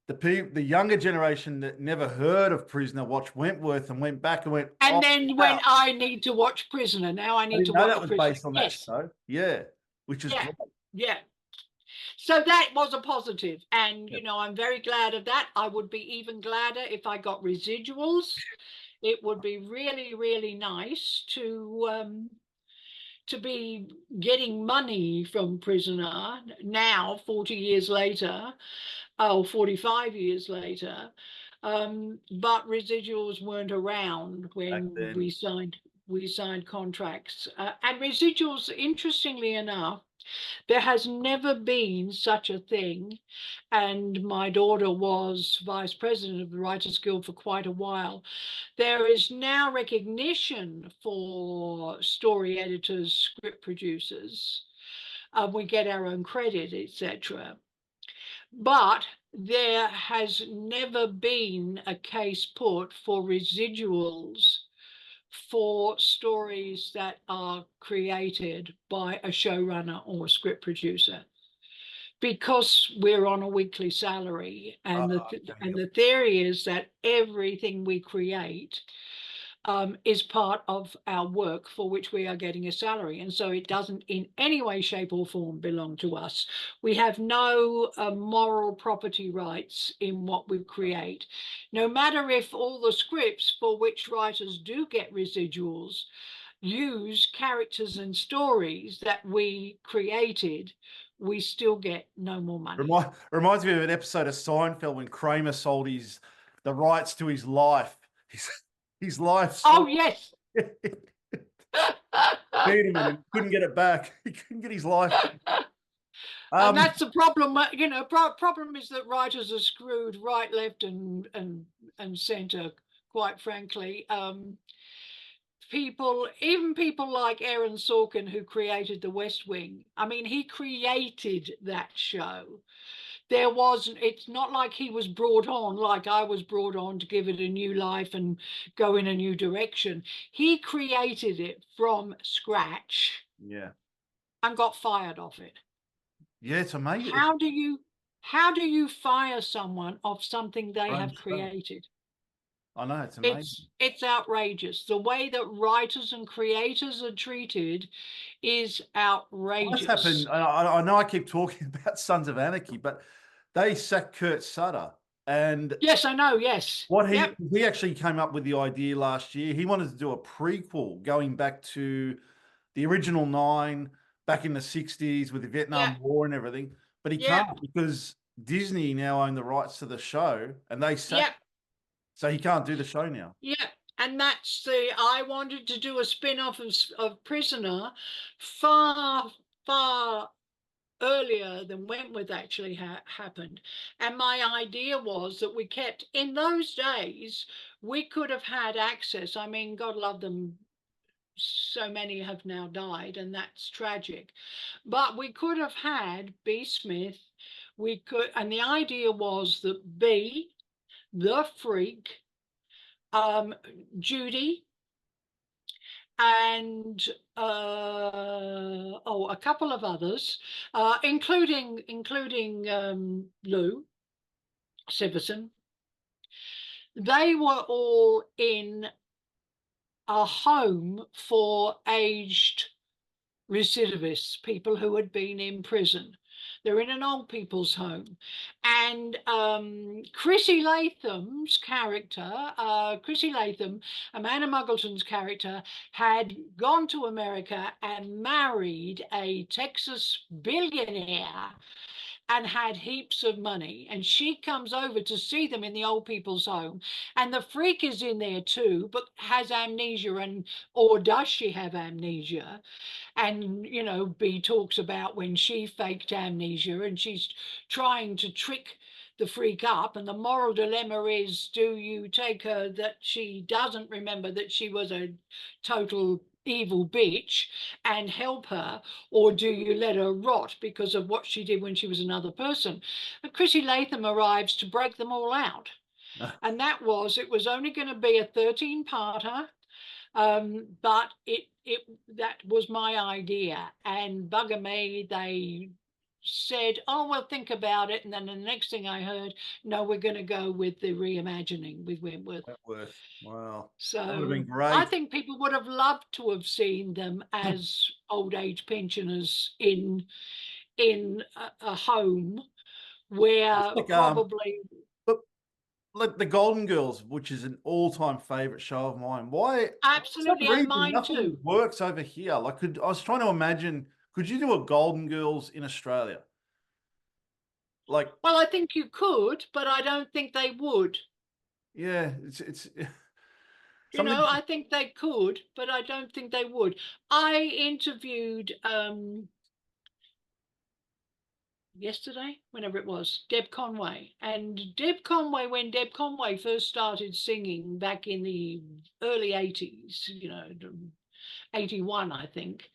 the younger generation that never heard of Prisoner watched Wentworth and went back and went, And oh, then wow. when I need to watch Prisoner, now I I need didn't to know watch that was Prisoner. based on that show. Yeah, which is Yeah, great. yeah. So that was a positive, and Yep. I'm very glad of that. I would be even gladder if I got residuals. It would be really, really nice to be getting money from Prisoner now, 40 years later, or 45 years later. But residuals weren't around Back when then. we signed contracts. And residuals, interestingly enough, there has never been such a thing. And my daughter was vice president of the Writers Guild for quite a while. There is now recognition for story editors, script producers. We get our own credit, etc. But there has never been a case put for residuals for stories that are created by a showrunner or a script producer, because we're on a weekly salary, and the theory is that everything we create is part of our work for which we are getting a salary, and so it doesn't in any way, shape or form belong to us. We have no moral property rights in what we create, no matter if all the scripts for which writers do get residuals use characters and stories that we created. We still get no more money. Reminds me of an episode of Seinfeld when Kramer sold the rights to his life. His life. Oh, yes. Beat him and couldn't get it back. He couldn't get his life. And that's the problem. Problem is that writers are screwed right, left, and centre. Quite frankly, even people like Aaron Sorkin, who created The West Wing. I mean, he created that show. It's not like he was brought on, like I was brought on to give it a new life and go in a new direction. He created it from scratch. Yeah. And got fired off it. Yeah, it's amazing. How do you fire someone of something they have created? I know, it's amazing. It's outrageous. The way that writers and creators are treated is outrageous. What's happened? I know I keep talking about Sons of Anarchy, but they sacked Kurt Sutter. And yes, I know. Yes. He actually came up with the idea last year. He wanted to do a prequel going back to the original 9 back in the 60s with the Vietnam War and everything. But he can't, because Disney now own the rights to the show and they sacked. So he can't do the show now. Yeah. And I wanted to do a spin-off of Prisoner far, far earlier than Wentworth actually happened. And my idea was that we kept, in those days, we could have had access. I mean, God love them, so many have now died, and that's tragic. But we could have had B. Smith. And the idea was that B, the freak, Judy, and a couple of others, including Lou Siverson. They were all in a home for aged recidivists, people who had been in prison. They're in an old people's home. And Chrissy Latham's character, Chrissy Latham, Amanda Muggleton's character, had gone to America and married a Texas billionaire and had heaps of money. And she comes over to see them in the old people's home. And the freak is in there too, but has amnesia, or does she have amnesia? And, B talks about when she faked amnesia and she's trying to trick the freak up. And the moral dilemma is, do you take her that she doesn't remember that she was a total evil bitch and help her, or do you let her rot because of what she did when she was another person? And Chrissy Latham arrives to break them all out. And it was only going to be a 13-parter, but that was my idea. And bugger me, they said, oh, well, think about it. And then the next thing I heard, no, we're going to go with the reimagining with Wentworth. Wentworth. Wow. So That would have been great. I think people would have loved to have seen them as old age pensioners in a home where like, probably... Like the Golden Girls, which is an all-time favorite show of mine. Why? Absolutely, for some and reason, mine nothing too. works over here. Like, I was trying to imagine, could you do a Golden Girls in Australia? Like, well, I think you could, but I don't think they would. yeah, it's You know, I think they could, but I don't think they would. I interviewed yesterday, whenever it was, Deb Conway. And Deb Conway, when Deb Conway first started singing back in the early 80s, you know, 81, I think,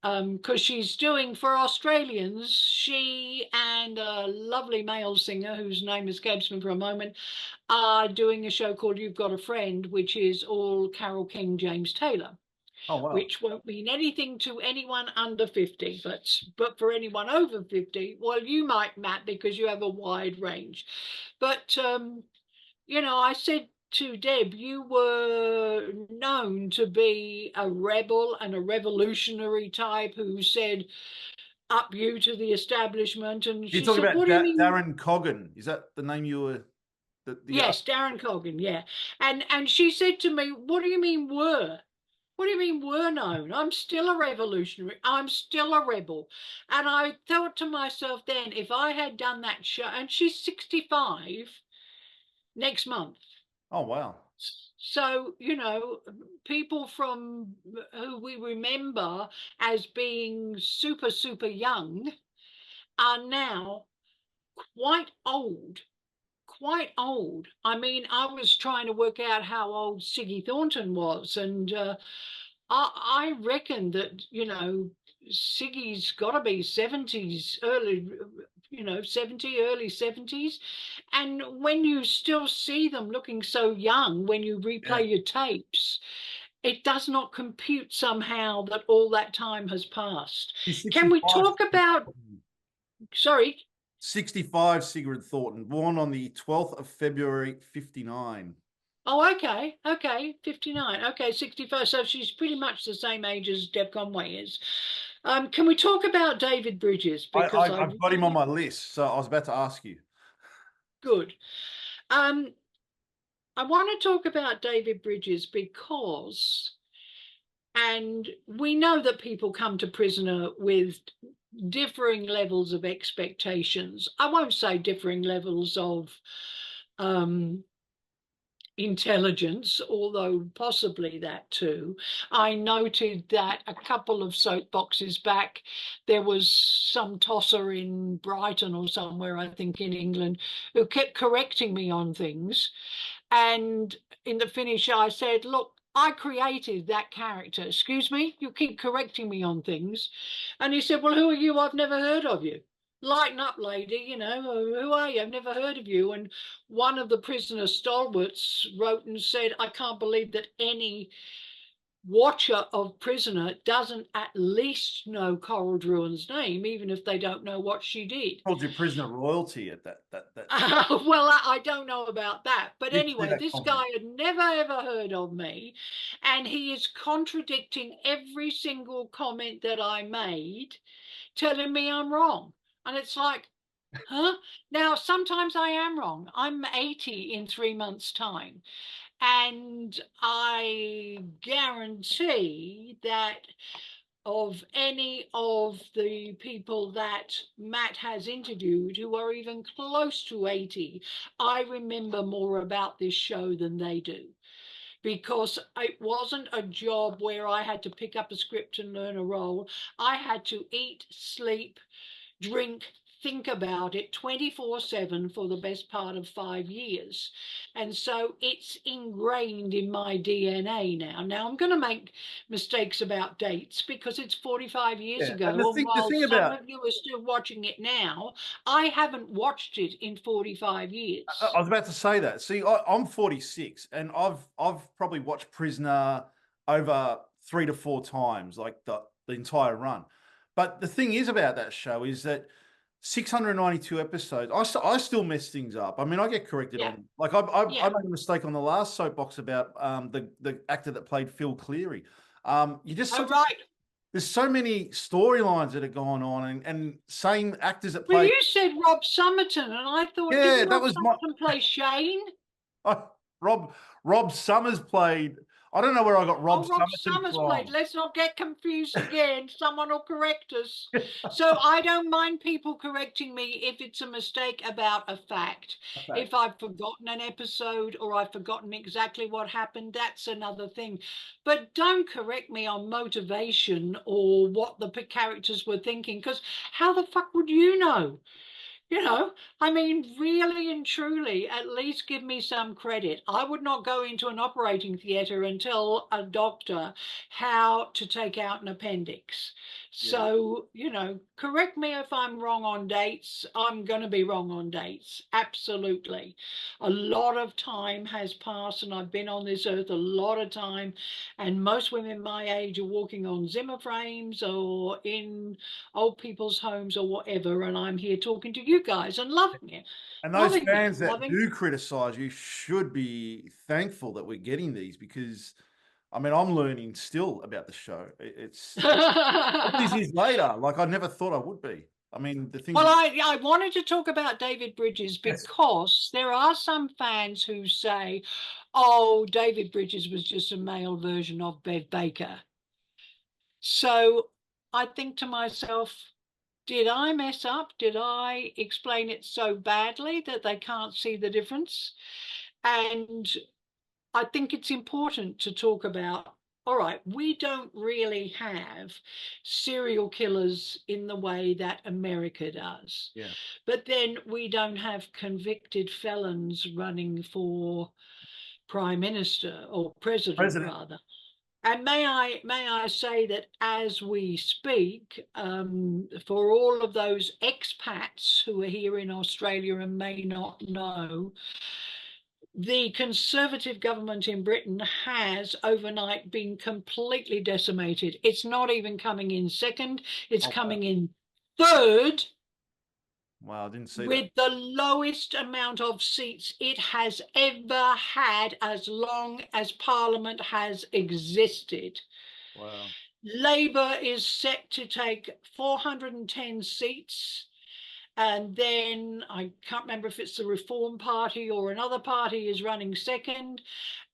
because she's doing, for Australians, she and a lovely male singer whose name escapes me for a moment are doing a show called You've Got a Friend, which is all Carole King, James Taylor. Oh, wow. Which won't mean anything to anyone under 50, but for anyone over 50, well, you might, Matt, because you have a wide range. But, you know, I said to Deb, you were known to be a rebel and a revolutionary type who said, up you to the establishment. And You're she talking said, about what do you mean? Darren Coggan. Is that the name you were? Yes, Darren Coggan, yeah. And she said to me, what do you mean were? What do you mean were known? I'm still a revolutionary. I'm still a rebel. And I thought to myself then, if I had done that show, and she's 65 next month. Oh, wow. So, you know, people from who we remember as being super, super young are now quite old. Quite old. I mean, I was trying to work out how old Siggy Thornton was, and I reckon that, you know, Siggy's got to be 70s, early, you know, 70, early 70s. And when you still see them looking so young, when you replay your tapes, it does not compute somehow that all that time has passed. Can we talk about, sorry? 65, Sigrid Thornton, born on the 12th of February, 59. Oh, okay, 59, okay, 65. So she's pretty much the same age as Deb Conway is. Can we talk about David Bridges? Because I've got him on my list, so I was about to ask you. Good. I want to talk about David Bridges because, and we know that people come to Prisoner with differing levels of expectations. I won't say differing levels of intelligence, although possibly that too. I noted that a couple of soapboxes back, there was some tosser in Brighton or somewhere, I think in England, who kept correcting me on things. And in the finish, I said, look, I created that character. Excuse me, you keep correcting me on things. And he said, well, who are you? I've never heard of you. Lighten up, lady, you know, who are you? I've never heard of you. And one of the prisoner stalwarts wrote and said, I can't believe that any watcher of Prisoner doesn't at least know Coral Drouyn's name, even if they don't know what she did. Told you prisoner royalty at that. Well, I don't know about that. But anyway, this comment. guy had never, ever heard of me. And he is contradicting every single comment that I made, telling me I'm wrong. And it's like, huh? Now, sometimes I am wrong. I'm 80 in 3 months' time. And I guarantee that of any of the people that Matt has interviewed who are even close to 80, I remember more about this show than they do. Because it wasn't a job where I had to pick up a script and learn a role. I had to eat, sleep, drink, think about it 24/7 for the best part of 5 years. And so it's ingrained in my DNA now. Now I'm going to make mistakes about dates because it's 45 years Yeah. ago. And And the while thing some about, of you are still watching it now, I haven't watched it in 45 I years. was about to say that. See, I'm 46, and I've probably watched Prisoner over 3 to 4 times, like the entire run. But the thing is about that show is that 692 episodes. I still mess things up. I mean, I get corrected Yeah. on, like I Yeah. made a mistake on the last soapbox about the actor that played Phil Cleary. You just Oh, sometimes, right. there's so many storylines that are going on, and same actors that Well, play. you said Rob Summerton, and I thought, Yeah, didn't that Rob was my. Summerton play Shane? Rob Rob Summers played. I don't know where I got Rob Oh, Rob Summerton Summers played. from. Let's not get confused again. Someone will correct us. So I don't mind people correcting me if it's a mistake about a fact. Okay. If I've forgotten an episode or I've forgotten exactly what happened, that's another thing. But don't correct me on motivation or what the characters were thinking, because how the fuck would you know? I mean, really and truly, at least give me some credit. I would not go into an operating theatre and tell a doctor how to take out an appendix. Yeah. So, correct me if I'm wrong on dates. I'm going to be wrong on dates. Absolutely. A lot of time has passed, and I've been on this earth a lot of time. And most women my age are walking on Zimmer frames or in old people's homes or whatever, and I'm here talking to you guys and loving it. And those Loving it. fans that Loving do criticize you should be thankful that we're getting these, because I mean, I'm learning still about the show. It's all these Well, years later, like I never thought I would be. I mean, the things. I wanted to talk about David Bridges Yes. because there are some fans who say, oh, David Bridges was just a male version of Bev Baker. So I think to myself, did I mess up? Did I explain it so badly that they can't see the difference? And I think it's important to talk about, all right, we don't really have serial killers in the way that America does. Yeah. But then we don't have convicted felons running for prime minister or president President. rather. And may I say that as we speak, for all of those expats who are here in Australia and may not know, the Conservative government in Britain has overnight been completely decimated. It's not even coming in second, it's Oh, coming in third, wow, I didn't see that. with the lowest amount of seats it has ever had as long as Parliament has existed. Wow. Labour is set to take 410 seats. And then I can't remember if it's the Reform Party or another party is running second.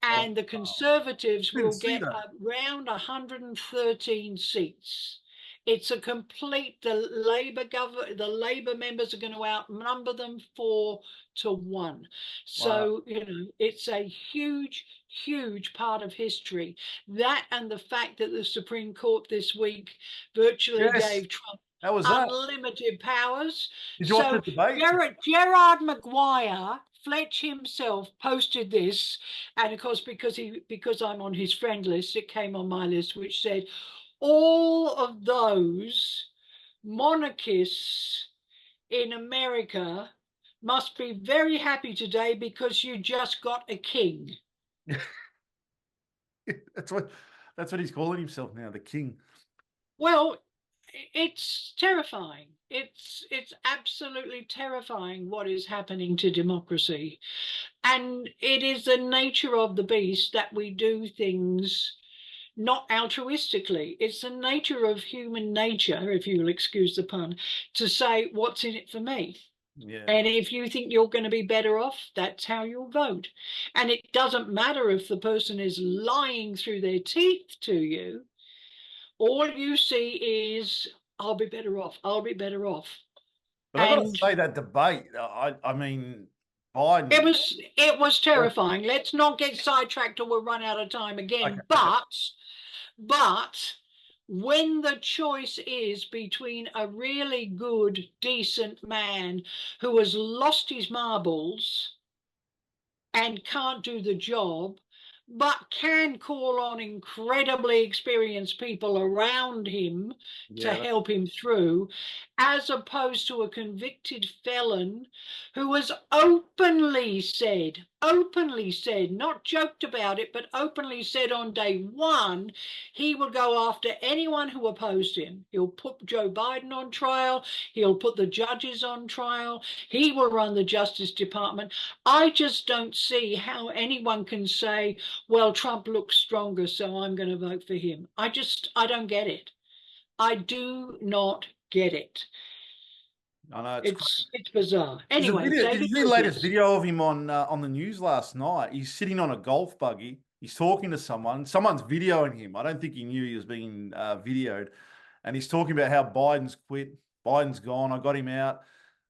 Wow. And the Conservatives Didn't will see get that. around 113 seats. It's a complete, the Labour members are going to outnumber them 4-1. Wow. So, it's a huge, huge part of history. That and the fact that the Supreme Court this week virtually Yes. gave Trump How was that? unlimited powers. Did you watch the So debate? Gerard Maguire, Fletch himself, posted this, and of course, because I'm on his friend list, it came on my list, which said all of those monarchists in America must be very happy today because you just got a king. That's what he's calling himself now, the king. Well, it's terrifying. It's absolutely terrifying what is happening to democracy. And it is the nature of the beast that we do things not altruistically. It's the nature of human nature, if you'll excuse the pun, to say, what's in it for me? Yeah. And if you think you're going to be better off, that's how you'll vote. And it doesn't matter if the person is lying through their teeth to you. All you see is, I'll be better off. I'll be better off. But I got to And say that debate. I mean, Biden. it was terrifying. Let's not get sidetracked or we'll run out of time again. Okay. But when the choice is between a really good, decent man who has lost his marbles and can't do the job, but can call on incredibly experienced people around him to Yeah, help him through, as opposed to a convicted felon who has openly said, not joked about it, but openly said on day one, he will go after anyone who opposed him. He'll put Joe Biden on trial. He'll put the judges on trial. He will run the Justice Department. I just don't see how anyone can say, well, Trump looks stronger, so I'm going to vote for him. I don't get it. I do not get it. I know It's bizarre. There's a Anyway, video. Did you David see the latest Bridges. video of him on the news last night? He's sitting on a golf buggy. He's talking to someone. Someone's videoing him. I don't think he knew he was being videoed, and he's talking about how Biden's quit. Biden's gone. I got him out.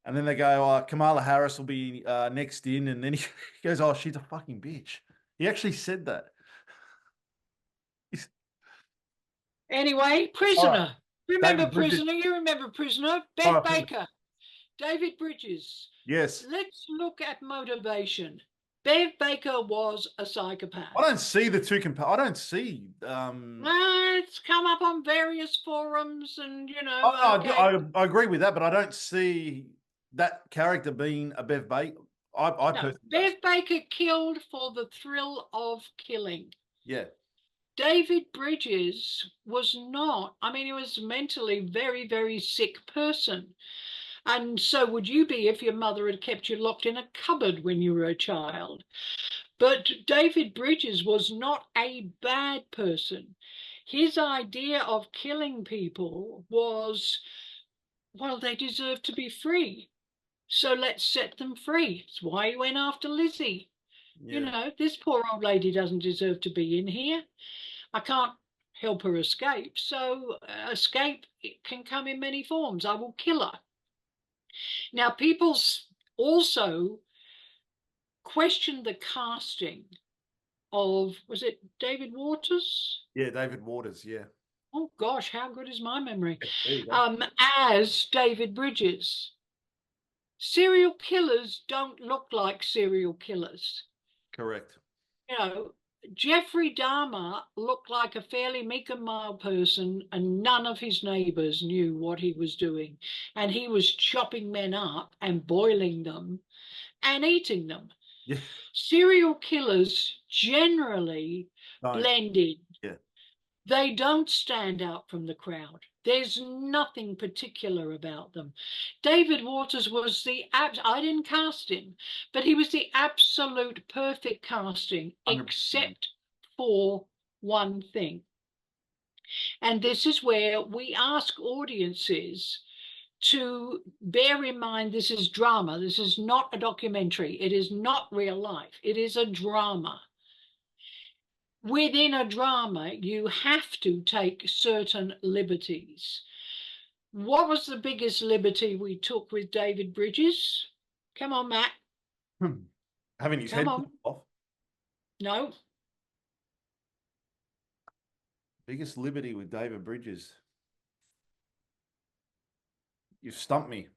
And then they go, Kamala Harris will be next in. And then he goes, oh, she's a fucking bitch. He actually said that. He's, Anyway, all right, Prisoner. Remember David Bridges. Prisoner? You remember Prisoner? All Bev right, Baker. David Bridges. yes. Let's look at motivation. Bev Baker was a psychopath. I don't see the two I don't see. It's come up on various forums, and I agree with that, but I don't see that character being a Bev Baker. I no, personally Bev Baker killed for the thrill of killing. yeah. David Bridges was not. I mean, he was mentally very, very sick person. And so would you be if your mother had kept you locked in a cupboard when you were a child. But David Bridges was not a bad person. His idea of killing people was, well, they deserve to be free. So let's set them free. It's why he went after Lizzie. Yeah. This poor old lady doesn't deserve to be in here. I can't help her escape. So escape can come in many forms. I will kill her. Now, people also questioned the casting of, was it David Waters? Yeah, David Waters, yeah. Oh gosh, how good is my memory? There you go. As David Bridges. Serial killers don't look like serial killers. Correct. Jeffrey Dahmer looked like a fairly meek and mild person, and none of his neighbors knew what he was doing. And he was chopping men up and boiling them and eating them. Yeah. Serial killers generally blend in. Yeah. They don't stand out from the crowd. There's nothing particular about them. David Waters was I didn't cast him, but he was the absolute perfect casting, 100%. except for one thing. And this is where we ask audiences to bear in mind this is drama. This is not a documentary. It is not real life. It is a drama. Within a drama, you have to take certain liberties. What was the biggest liberty we took with David Bridges? Come on, Matt. Having his head off. No. Biggest liberty with David Bridges. You've stumped me.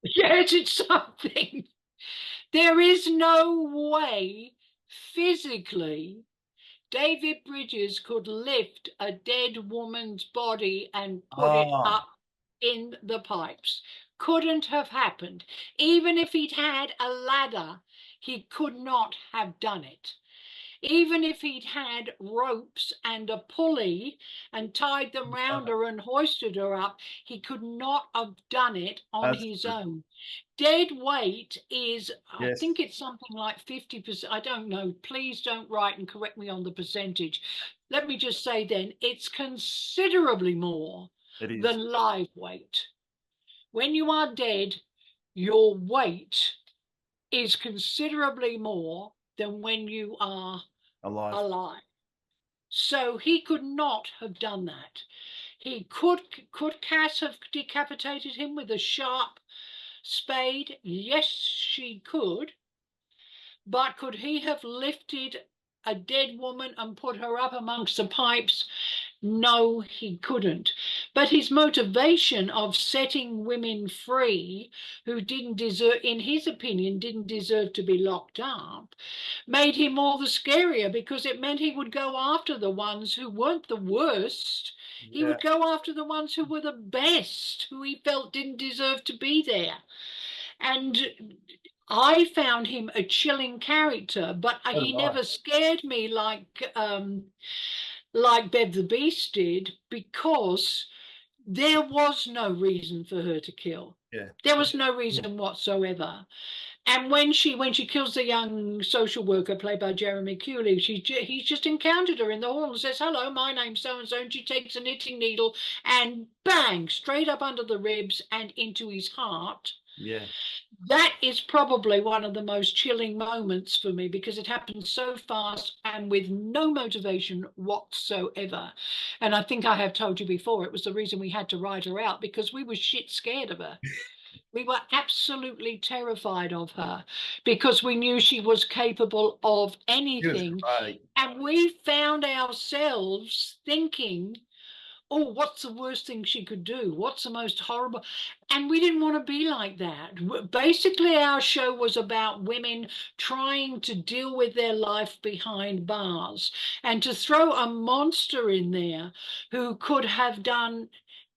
Yes, it's something. There is no way physically David Bridges could lift a dead woman's body and put it up in the pipes. Couldn't have happened. Even if he'd had a ladder, he could not have done it. Even if he'd had ropes and a pulley and tied them round her and hoisted her up, he could not have done it on his own. Dead weight is, I think it's something like 50%. I don't know. Please don't write and correct me on the percentage. Let me just say then, it's considerably more than live weight. When you are dead, your weight is considerably more than when you are alive. So he could not have done that. He could Cass have decapitated him with a sharp spade? Yes, she could. But could he have lifted a dead woman and put her up amongst the pipes? No, he couldn't. But his motivation of setting women free who didn't deserve, in his opinion, didn't deserve to be locked up, made him all the scarier because it meant he would go after the ones who weren't the worst. He Yeah. would go after the ones who were the best, who he felt didn't deserve to be there. And I found him a chilling character, but So he did I. never scared me like Bev the Beast did, because there was no reason for her to kill. Yeah. There was no reason whatsoever. And when she kills the young social worker played by Jeremy Cooley, he's just encountered her in the hall and says, "Hello, my name's so and so," and she takes a knitting needle and bang, straight up under the ribs and into his heart. Yeah. That is probably one of the most chilling moments for me because it happened so fast and with no motivation whatsoever. And I think I have told you before, it was the reason we had to write her out, because we were shit scared of her. We were absolutely terrified of her because we knew she was capable of It was anything. great. And we found ourselves thinking, oh, what's the worst thing she could do? What's the most horrible? And we didn't want to be like that. Basically, our show was about women trying to deal with their life behind bars, and to throw a monster in there who could have done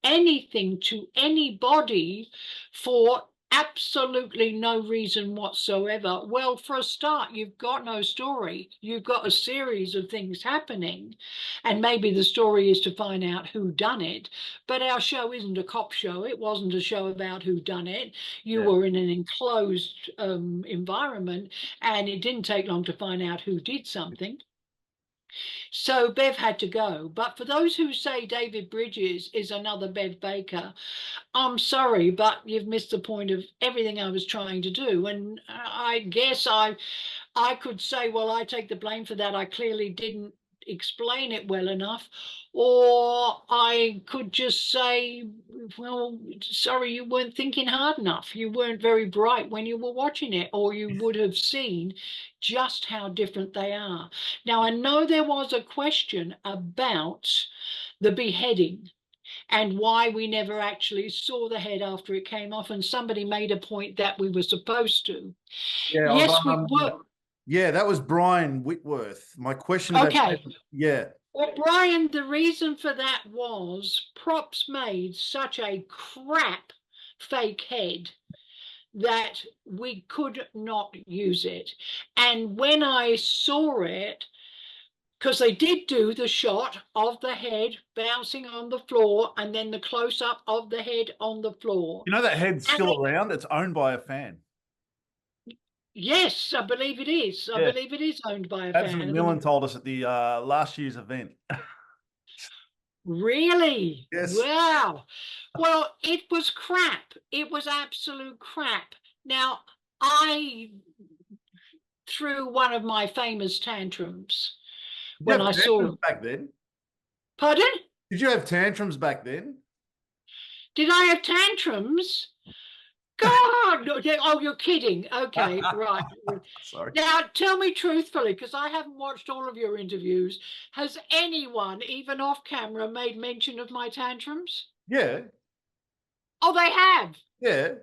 anything to anybody for absolutely no reason whatsoever. Well, for a start, you've got no story. You've got a series of things happening, and maybe the story is to find out who done it. But our show isn't a cop show. It wasn't a show about who done it. You Yeah. were in an enclosed environment, and it didn't take long to find out who did something. So Bev had to go. But for those who say David Bridges is another Bev Baker, I'm sorry, but you've missed the point of everything I was trying to do. And I guess I could say, well, I take the blame for that. I clearly didn't explain it well enough. Or I could just say, well, sorry, you weren't thinking hard enough. You weren't very bright when you were watching it, or you would have seen just how different they are. Now, I know there was a question about the beheading and why we never actually saw the head after it came off. And somebody made a point that we were supposed to. Yeah. Yes, we were. Yeah, that was Brian Whitworth. My question about, Okay. yeah. Well, Brian, the reason for that was props made such a crap fake head that we could not use it. And when I saw it, because they did do the shot of the head bouncing on the floor and then the close up of the head on the floor. You know that head's And still around? It's owned by a fan. yes, I believe it is. I Yeah. believe it is owned by a Babs fan. McMillan told us at the last year's event. Really? Yes. Wow. Well, it was crap. It was absolute crap. Now, I threw one of my famous tantrums Did you when have I saw tantrums it. back then? Pardon? Did you have tantrums back then? Did I have tantrums? God, no, oh, you're kidding. Okay, right. Sorry. Now, tell me truthfully, because I haven't watched all of your interviews, has anyone, even off camera, made mention of my tantrums? Yeah. Oh, they have. Yeah.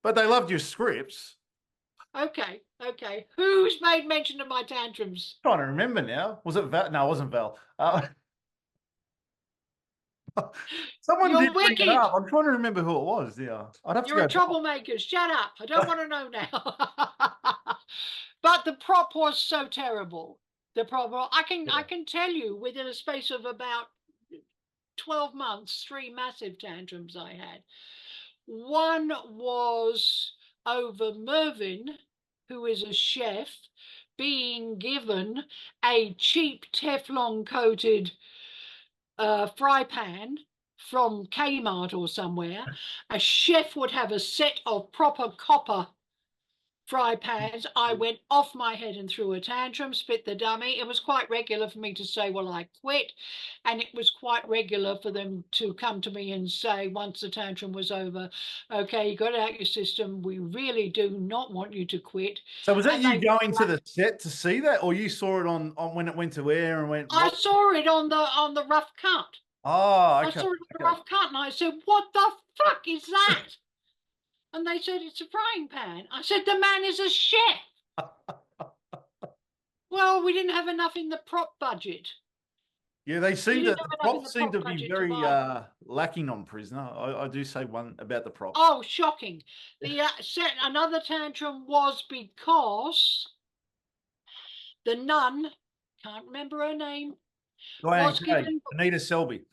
But they loved your scripts. Okay, okay. Who's made mention of my tantrums? I'm trying to remember now. Was it Val? No, it wasn't Val. Someone You're did bring it wicked. up. I'm trying to remember who it was. Yeah. I'd have to You're a go. troublemaker. Shut up. I don't want to know now. But the prop was so terrible. The prop, I can tell you within a space of about 12 months, 3 massive tantrums I had. One was over Mervyn, who is a chef, being given a cheap Teflon coated fry pan from Kmart or somewhere. A chef would have a set of proper copper fry pans. I went off my head and threw a tantrum, spit the dummy. It was quite regular for me to say, well, I quit. And it was quite regular for them to come to me and say, once the tantrum was over, okay, you got it out your system. We really do not want you to quit. So was that And you they, going to the set to see that, or you saw it on when it went to air and went, I what? saw it on the rough cut. Oh, I okay. saw it on the Okay. rough cut and I said, what the fuck is that? And they said, it's a frying pan. I said, the man is a chef. Well, we didn't have enough in the prop budget. Yeah, they We seem to, didn't the have enough in the props seem prop to be budget to very buy. lacking on Prisoner. I do say one about the props. Oh, shocking. The another tantrum was because the nun, can't remember her name, Diane was Craig, given Anita Selby.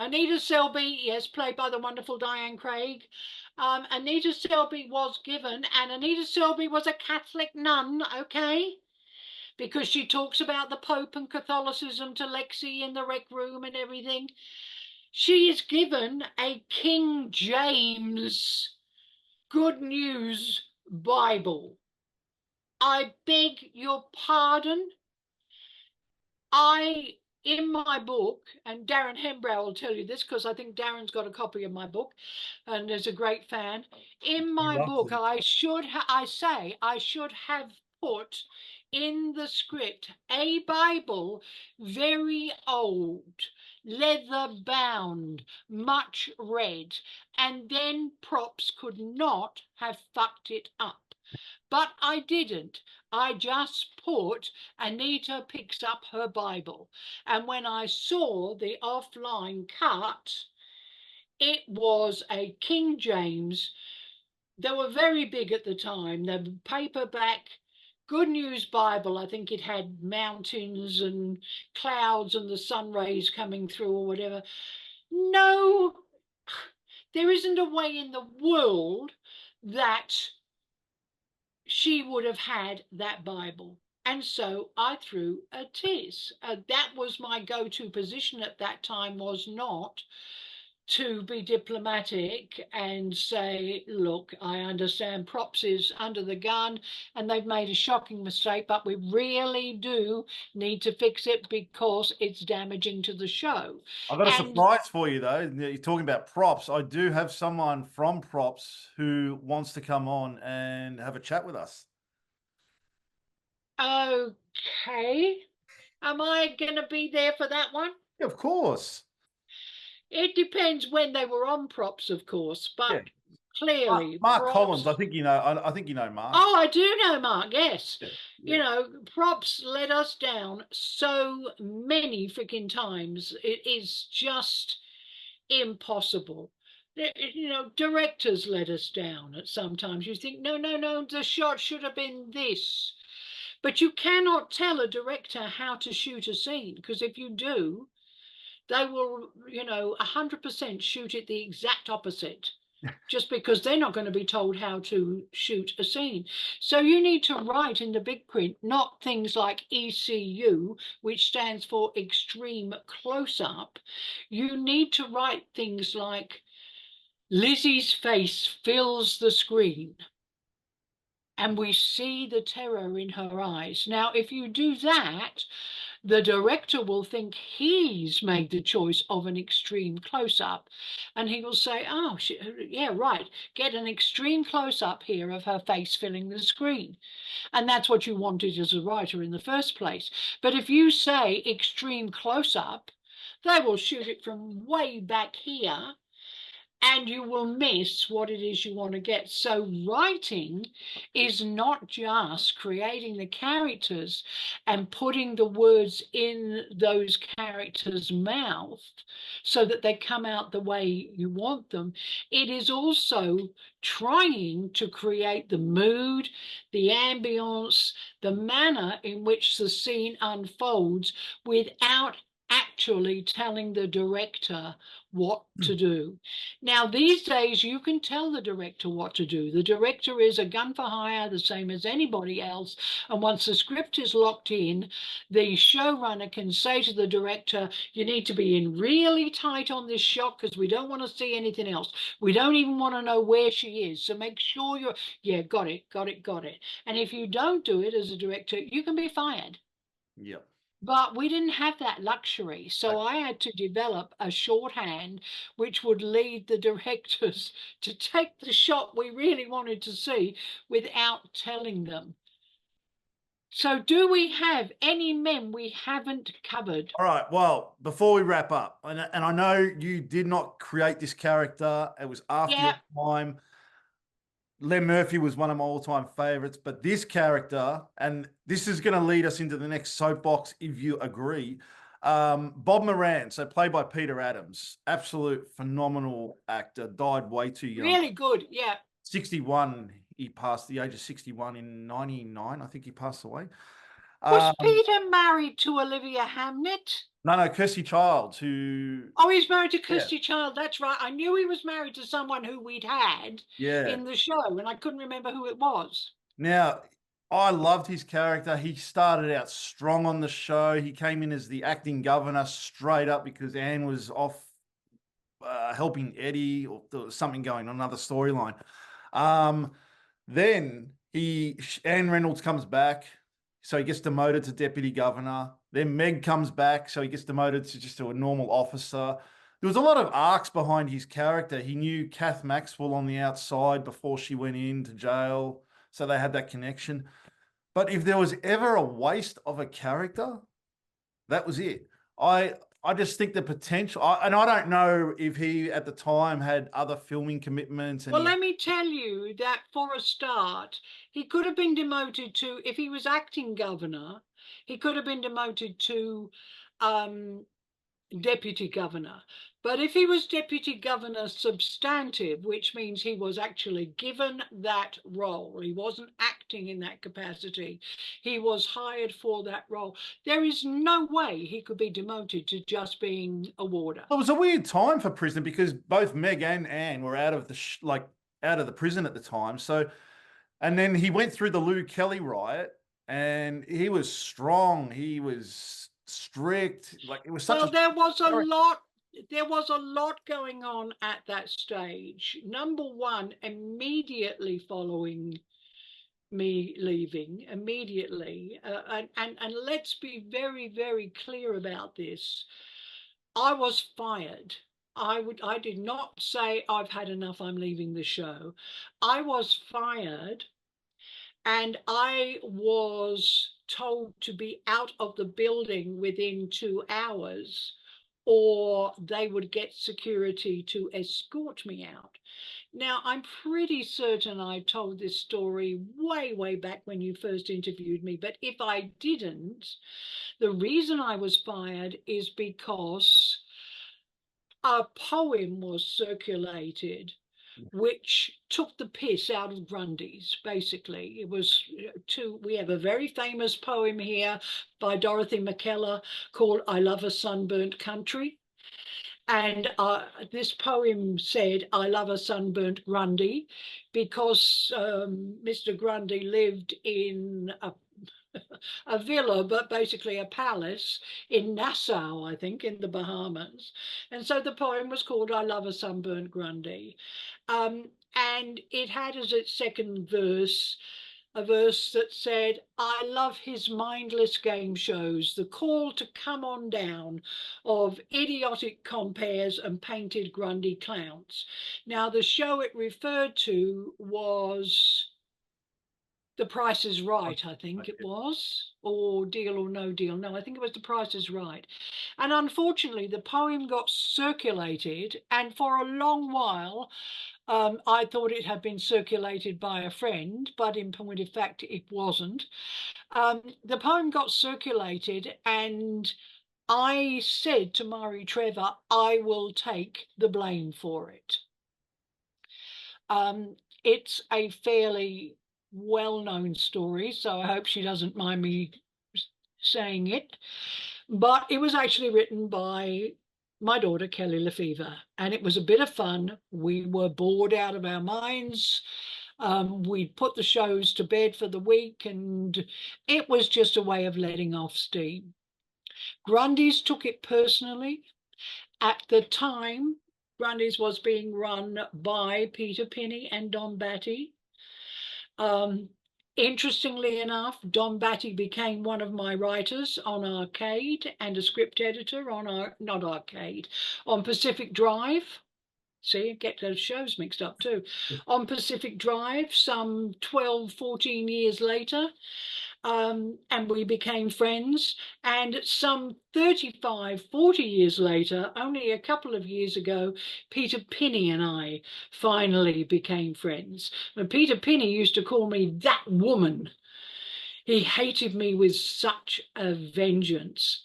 Anita Selby, yes, played by the wonderful Diane Craig. Anita Selby was given, and Anita Selby was a Catholic nun, okay? Because she talks about the Pope and Catholicism to Lexi in the rec room and everything. She is given a King James Good News Bible. I beg your pardon. In my book, and Darren Hembrow will tell you this because I think Darren's got a copy of my book and is a great fan. In He my loves book, it. I should have put in the script a Bible, very old, leather bound, much read, and then props could not have fucked it up. But I didn't. I just put Anita picks up her Bible. And when I saw the offline cut, it was a King James. They were very big at the time. The paperback Good News Bible, I think it had mountains and clouds and the sun rays coming through or whatever. No, there isn't a way in the world that she would have had that Bible. And so I threw a tease. That was my go-to position at that time, was not to be diplomatic and say, look, I understand props is under the gun and they've made a shocking mistake, but we really do need to fix it because it's damaging to the show. I've got a And surprise for you, though. You're talking about props. I do have someone from props who wants to come on and have a chat with us. okay, am I going to be there for that one? Yeah, of course. It depends when they were on props, of course, Yeah. but clearly Mark props. Collins, I think you know. I think you know Mark. Oh, I do know Mark, yes. Yeah, yeah. You know, props let us down so many freaking times. It is just impossible. You know, directors let us down at sometimes. You think, no, no, no, the shot should have been this. But you cannot tell a director how to shoot a scene, because if you do, they will, 100% shoot it the exact opposite, just because they're not going to be told how to shoot a scene. So you need to write in the big print, not things like ECU, which stands for extreme close-up. You need to write things like Lizzie's face fills the screen and we see the terror in her eyes. Now, if you do that, the director will think he's made the choice of an extreme close-up, and he will say, oh, yeah, right, get an extreme close-up here of her face filling the screen. And that's what you wanted as a writer in the first place. But if you say extreme close-up, they will shoot it from way back here, and you will miss what it is you want to get. So writing is not just creating the characters and putting the words in those characters' mouth so that they come out the way you want them. It is also trying to create the mood, the ambience, the manner in which the scene unfolds without actually telling the director what to do. Now, these days, you can tell the director what to do. The director is a gun for hire, the same as anybody else. And once the script is locked in, the showrunner can say to the director, you need to be in really tight on this shot because we don't want to see anything else. We don't even want to know where she is. So make sure you're, yeah, got it, got it, got it. And if you don't do it as a director, you can be fired. Yep. But we didn't have that luxury. So I had to develop a shorthand which would lead the directors to take the shot we really wanted to see without telling them. So do we have any men we haven't covered? All right. Well, before we wrap up, and I know you did not create this character, it was after your Yeah. time. Len Murphy was one of my all-time favorites, but this character, and this is going to lead us into the next soapbox, if you agree. Bob Moran, so played by Peter Adams, absolute phenomenal actor, died way too young. Really good. Yeah. 61, he passed the age of 61 in 99. I think he passed away. Was Peter married to Olivia Hamnet? No, Kirsty Childs, who, Oh, he's married to yeah, Kirsty Child. That's right. I knew he was married to someone who we'd had yeah. in the show, and I couldn't remember who it was. Now, I loved his character. He started out strong on the show. He came in as the acting governor straight up because Anne was off helping Eddie, or there was something going on, another storyline. Um, then Anne Reynolds comes back, so he gets demoted to deputy governor. Then Meg comes back, so he gets demoted to just a normal officer. There was a lot of arcs behind his character. He knew Kath Maxwell on the outside before she went into jail, so they had that connection. But if there was ever a waste of a character, that was it. I just think the potential, and I don't know if he at the time had other filming commitments, and Well, let me tell you that for a start, he could have been demoted to, if he was acting governor, he could have been demoted to um, deputy governor. But if he was deputy governor substantive, which means he was actually given that role, he wasn't acting in that capacity, he was hired for that role, there is no way he could be demoted to just being a warder. it was a weird time for prison because both Meg and Anne were out of the out of the prison at the time. So, and then he went through the Lou Kelly riot, and he was strong. He was strict. Like it was such Well, a there was a character. lot. There was a lot going on at that stage. Number one, immediately following me leaving, immediately, and let's be very, very clear about this. I was fired. I did not say I've had enough, I'm leaving the show. I was fired, and I was told to be out of the building within 2 hours, or they would get security to escort me out. Now, I'm pretty certain I told this story way, way back when you first interviewed me, but if I didn't, the reason I was fired is because a poem was circulated which took the piss out of Grundy's, basically. It was we have a very famous poem here by Dorothy McKellar called I Love a Sunburnt Country. And this poem said, I love a sunburnt Grundy, because Mr. Grundy lived in a villa, but basically a palace in Nassau, I think, in the Bahamas. And so the poem was called I Love a Sunburnt Grundy. And it had as its second verse a verse that said, I love his mindless game shows, the call to come on down of idiotic compares and painted Grundy clowns. Now, the show it referred to was The Price is Right, I think it was, or Deal or No Deal. No, I think it was The Price is Right. And unfortunately, the poem got circulated, and for a long while, I thought it had been circulated by a friend, but in point of fact, it wasn't. The poem got circulated, and I said to Mari Trevor, I will take the blame for it. It's a fairly well-known story, so I hope she doesn't mind me saying it. But it was actually written by my daughter, Kelly Lefevre, and it was a bit of fun. We were bored out of our minds. We'd put the shows to bed for the week, and it was just a way of letting off steam. Grundy's took it personally. At the time, Grundy's was being run by Peter Penny and Don Batty. Interestingly enough, Don Batty became one of my writers on Arcade and a script editor on not Arcade, on Pacific Drive. See, get those shows mixed up too. On Pacific Drive, some 12, 14 years later, and we became friends. And some 35, 40 years later, only a couple of years ago, Peter Penny and I finally became friends. And Peter Penny used to call me that woman. He hated me with such a vengeance.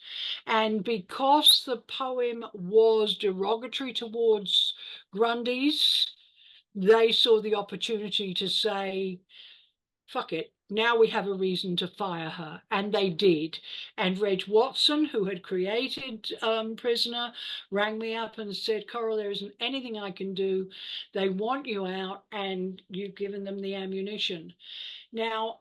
And because the poem was derogatory towards Grundy's, they saw the opportunity to say, fuck it, now we have a reason to fire her. And they did. And Reg Watson, who had created Prisoner, rang me up and said, Coral, there isn't anything I can do. They want you out, and you've given them the ammunition. Now,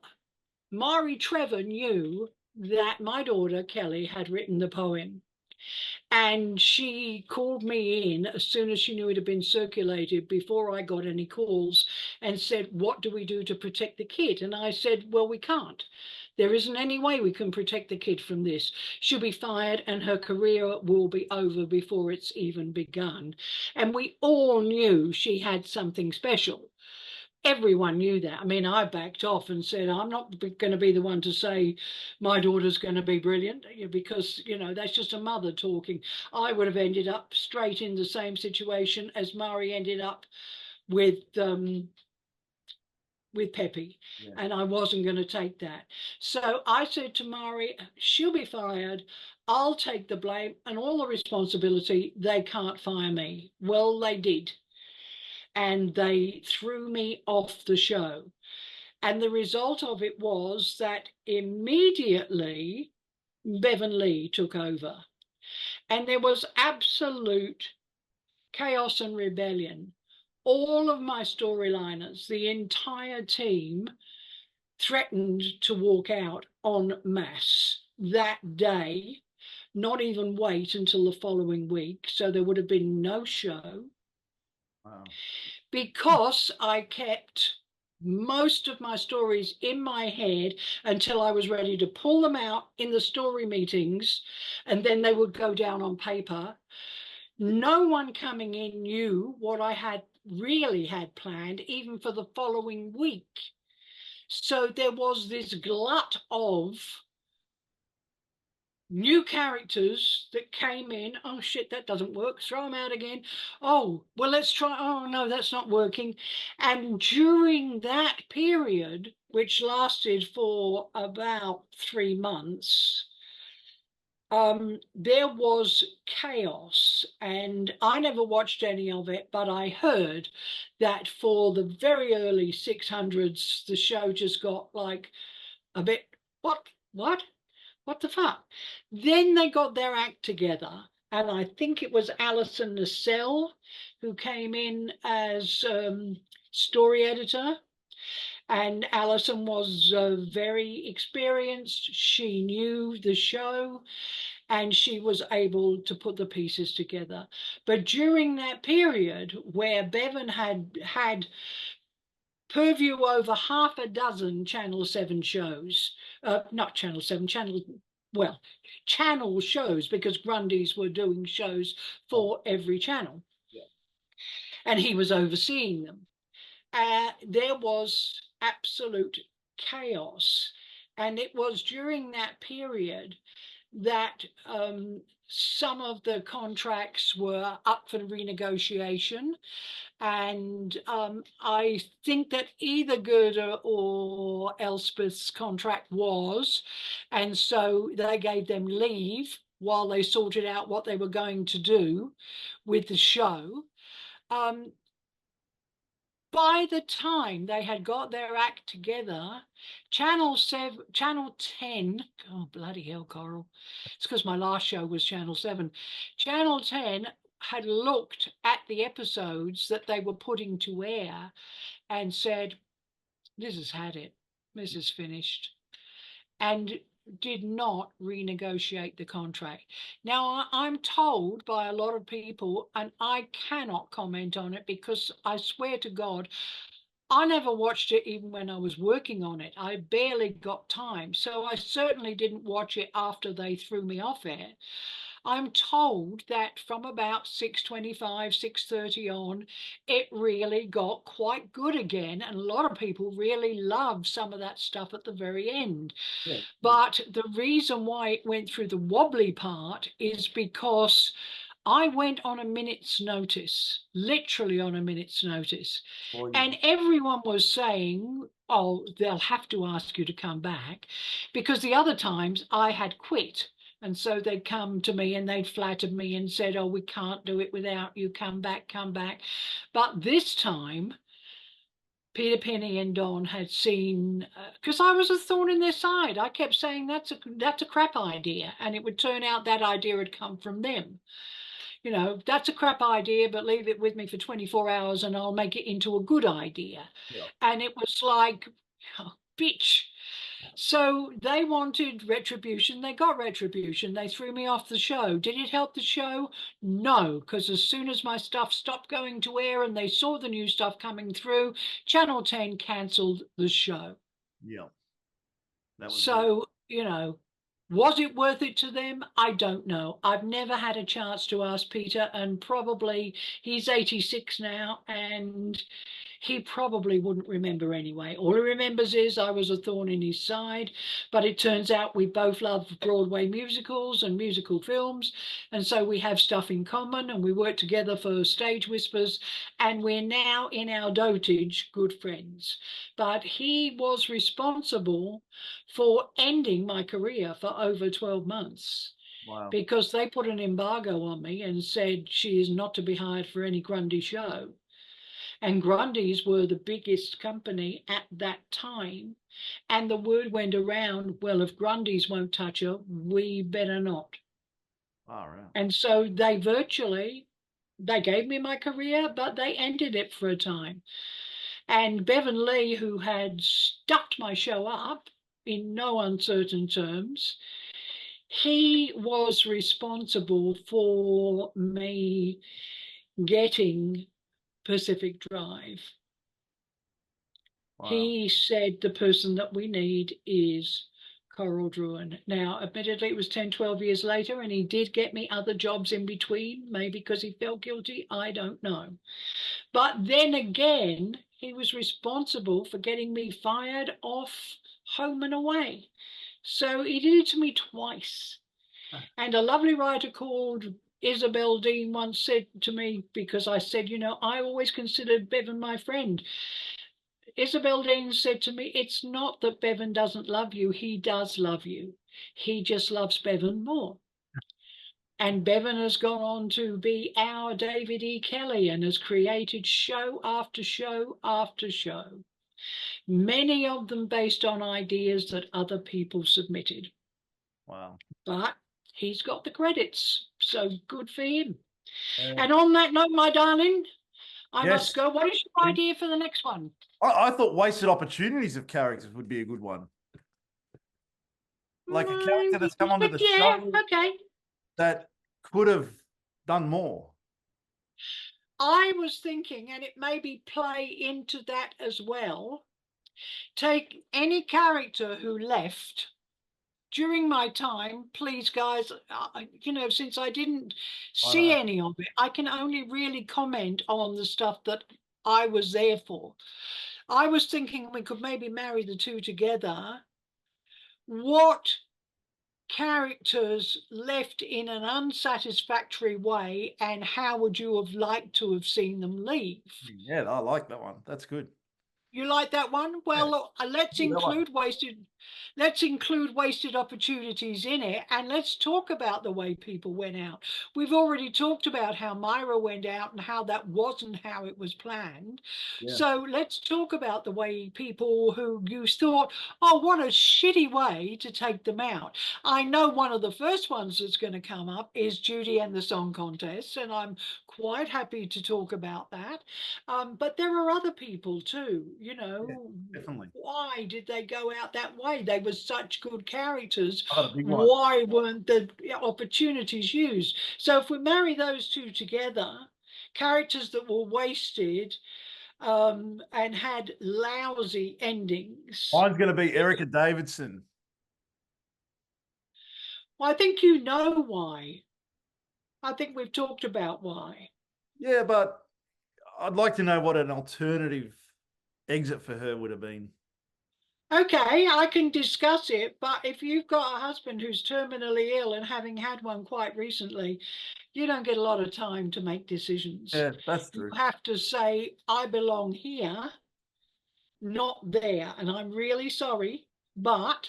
Mari Trevor knew that my daughter, Kelly, had written the poem. And she called me in as soon as she knew it had been circulated, before I got any calls, and said, what do we do to protect the kid? And I said, well, we can't. There isn't any way we can protect the kid from this. She'll be fired and her career will be over before it's even begun. And we all knew she had something special. Everyone knew that. I mean, I backed off and said, I'm not going to be the one to say my daughter's going to be brilliant, because, that's just a mother talking. I would have ended up straight in the same situation as Mari ended up with Peppy. Yeah. And I wasn't going to take that. So I said to Mari, she'll be fired. I'll take the blame and all the responsibility. They can't fire me. Well, they did. And they threw me off the show. And the result of it was that immediately Bevan Lee took over. And there was absolute chaos and rebellion. All of my storyliners, the entire team, threatened to walk out en masse that day, not even wait until the following week. So there would have been no show. Wow. Because I kept most of my stories in my head until I was ready to pull them out in the story meetings, and then they would go down on paper. No one coming in knew what I had really had planned, even for the following week. So there was this glut of new characters that came in. Oh shit, that doesn't work, throw them out again. Oh, well, let's try. Oh no, that's not working. And during that period, which lasted for about 3 months, there was chaos. And I never watched any of it, but I heard that for the very early 600s, the show just got like a bit, what the fuck? Then they got their act together, and I think it was Alison Nacelle who came in as story editor. And Alison was very experienced. She knew the show, and she was able to put the pieces together. But during that period where Bevan had purview over half a dozen Channel 7 shows, not Channel 7, channel shows, because Grundy's were doing shows for every channel. Yeah. And he was overseeing them. There was absolute chaos. And it was during that period that some of the contracts were up for renegotiation. And I think that either Gerda or Elspeth's contract was, and so they gave them leave while they sorted out what they were going to do with the show. by the time they had got their act together, Channel 7, Channel 10, oh bloody hell, Coral. It's because my last show was Channel 7. Channel 10 had looked at the episodes that they were putting to air and said, this has had it. This is finished. And did not renegotiate the contract. Now, I'm told by a lot of people, and I cannot comment on it because I swear to God, I never watched it even when I was working on it. I barely got time. So I certainly didn't watch it after they threw me off air. I'm told that from about 6:25, 6:30 on, it really got quite good again. And a lot of people really love some of that stuff at the very end. Yeah. But the reason why it went through the wobbly part is because I went on a minute's notice, literally on a minute's notice. And everyone was saying, oh, they'll have to ask you to come back, because the other times I had quit. And so they'd come to me and they'd flattered me and said, oh, we can't do it without you, come back, come back. But this time, Peter, Penny and Don had seen, because I was a thorn in their side. I kept saying that's a crap idea, and it would turn out that idea had come from them. You know, that's a crap idea, but leave it with me for 24 hours and I'll make it into a good idea. Yeah. And it was like, oh, bitch. So they wanted retribution. They got retribution. They threw me off the show. Did it help the show? No, because as soon as my stuff stopped going to air and they saw the new stuff coming through, Channel 10 cancelled the show. Yeah. That was so, you know, was it worth it to them? I don't know. I've never had a chance to ask Peter, and probably he's 86 now, and he probably wouldn't remember anyway. All he remembers is I was a thorn in his side, but it turns out we both love Broadway musicals and musical films, and so we have stuff in common, and we work together for Stage Whispers, and we're now in our dotage good friends. But he was responsible for ending my career for over 12 months. Wow. Because they put an embargo on me and said she is not to be hired for any Grundy show. And Grundy's were the biggest company at that time. And the word went around, well, if Grundy's won't touch her, we better not. All right. And so they gave me my career, but they ended it for a time. And Bevan Lee, who had stuffed my show up in no uncertain terms, he was responsible for me getting Pacific Drive. Wow. He said the person that we need is Coral Drouyn. Now, admittedly, it was 10, 12 years later, and he did get me other jobs in between, maybe because he felt guilty, I don't know. But then again, he was responsible for getting me fired off Home and Away. So he did it to me twice. And a lovely writer called Isabel Dean once said to me, because I said, you know, I always considered Bevan my friend. Isabel Dean said to me, it's not that Bevan doesn't love you. He does love you. He just loves Bevan more. And Bevan has gone on to be our David E. Kelly and has created show after show after show, many of them based on ideas that other people submitted. Wow. But he's got the credits, so good for him. And on that note, my darling, I must go. What is your idea for the next one? I thought wasted opportunities of characters would be a good one. Like a character that's come onto the show that could have done more. I was thinking, and it maybe play into that as well, take any character who left during my time, please, guys, you know, since I didn't see any of it, I can only really comment on the stuff that I was there for. I was thinking we could maybe marry the two together. What characters left in an unsatisfactory way, and how would you have liked to have seen them leave? Yeah, I like that one. That's good. You like that one? Well, let's include wasted Let's include wasted opportunities in it, and let's talk about the way people went out. We've already talked about how Myra went out and how that wasn't how it was planned. Yeah. So let's talk about the way people who you thought, oh, what a shitty way to take them out. I know one of the first ones that's going to come up is Judy and the Song Contest, and I'm quite happy to talk about that. But there are other people too, you know. Yeah, definitely. Why did they go out that way? They were such good characters. I got a big one. Why weren't the opportunities used? So if we marry those two together, characters that were wasted and had lousy endings. Mine's going to be Erica Davidson. Well, I think you know why. I think we've talked about why. Yeah, but I'd like to know what an alternative exit for her would have been. Okay, I can discuss it, but if you've got a husband who's terminally ill and having had one quite recently, you don't get a lot of time to make decisions. Yeah, that's true. You have to say, I belong here, not there. And I'm really sorry, but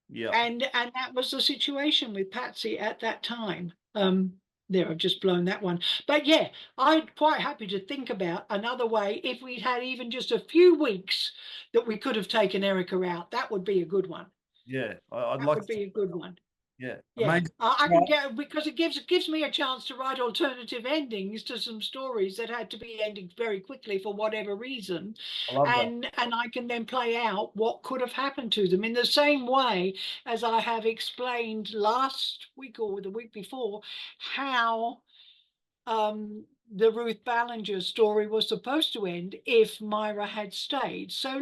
yeah. And that was the situation with Patsy at that time. There, I've just blown that one. But yeah, I'm quite happy to think about another way. If we'd had even just a few weeks that we could have taken Erica out, that would be a good one. Yeah, I'd That like would be a good one. Yeah, yeah. I can get, because it gives me a chance to write alternative endings to some stories that had to be ended very quickly for whatever reason, and I can then play out what could have happened to them in the same way as I have explained last week or the week before how the Ruth Ballinger story was supposed to end if Myra had stayed. So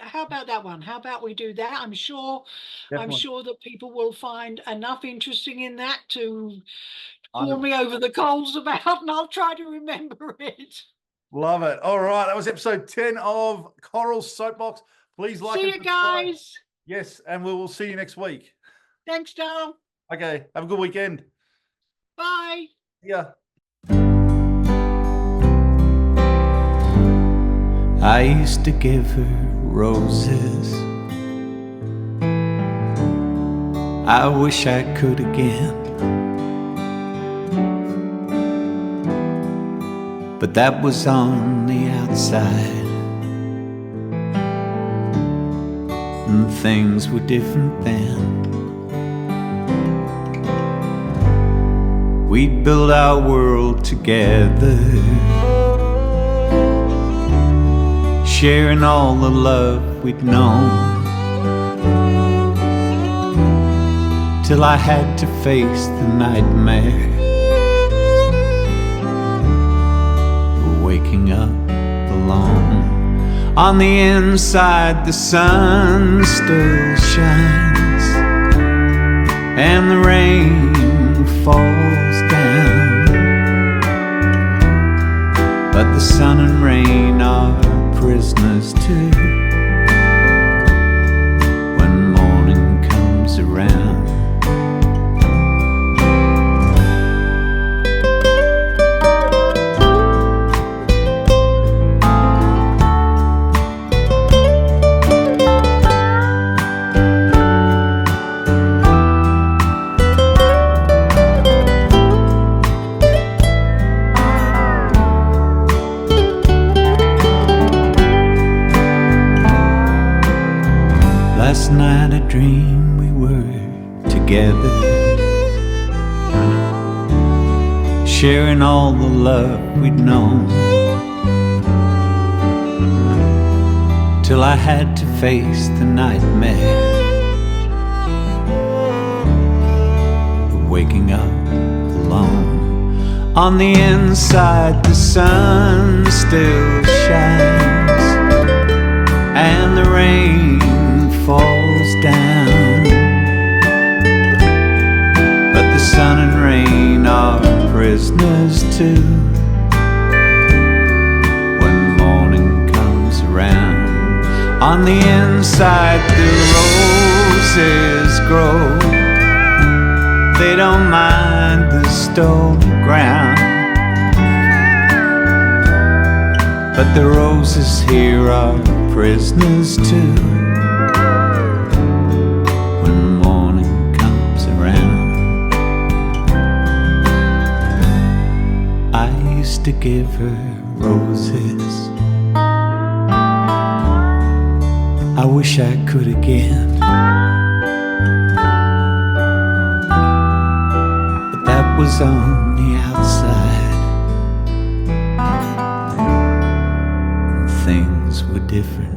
how about that one? How about we do that? I'm sure that people will find enough interesting in that to call me over the coals about, and I'll try to remember it. Love it. All right, that was episode 10 of Coral Soapbox. Please like see you guys. Yes, and we will see you next week. Thanks, Dale. Okay, have a good weekend. Bye. Yeah. I used to give her roses. I wish I could again, but that was on the outside, and things were different then. We'd build our world together, sharing all the love we'd known, till I had to face the nightmare of waking up alone. On the inside the sun still shines, and the rain falls down, but the sun and rain are prisoners too when morning comes around. Last night I dreamed we were together, sharing all the love we'd known, till I had to face the nightmare of waking up alone. On the inside the sun still shines, and the rain falls down, but the sun and rain are prisoners too when morning comes around. On the inside the roses grow, they don't mind the stony ground, but the roses here are prisoners too to give her roses. I wish I could again, but that was on the outside, and things were different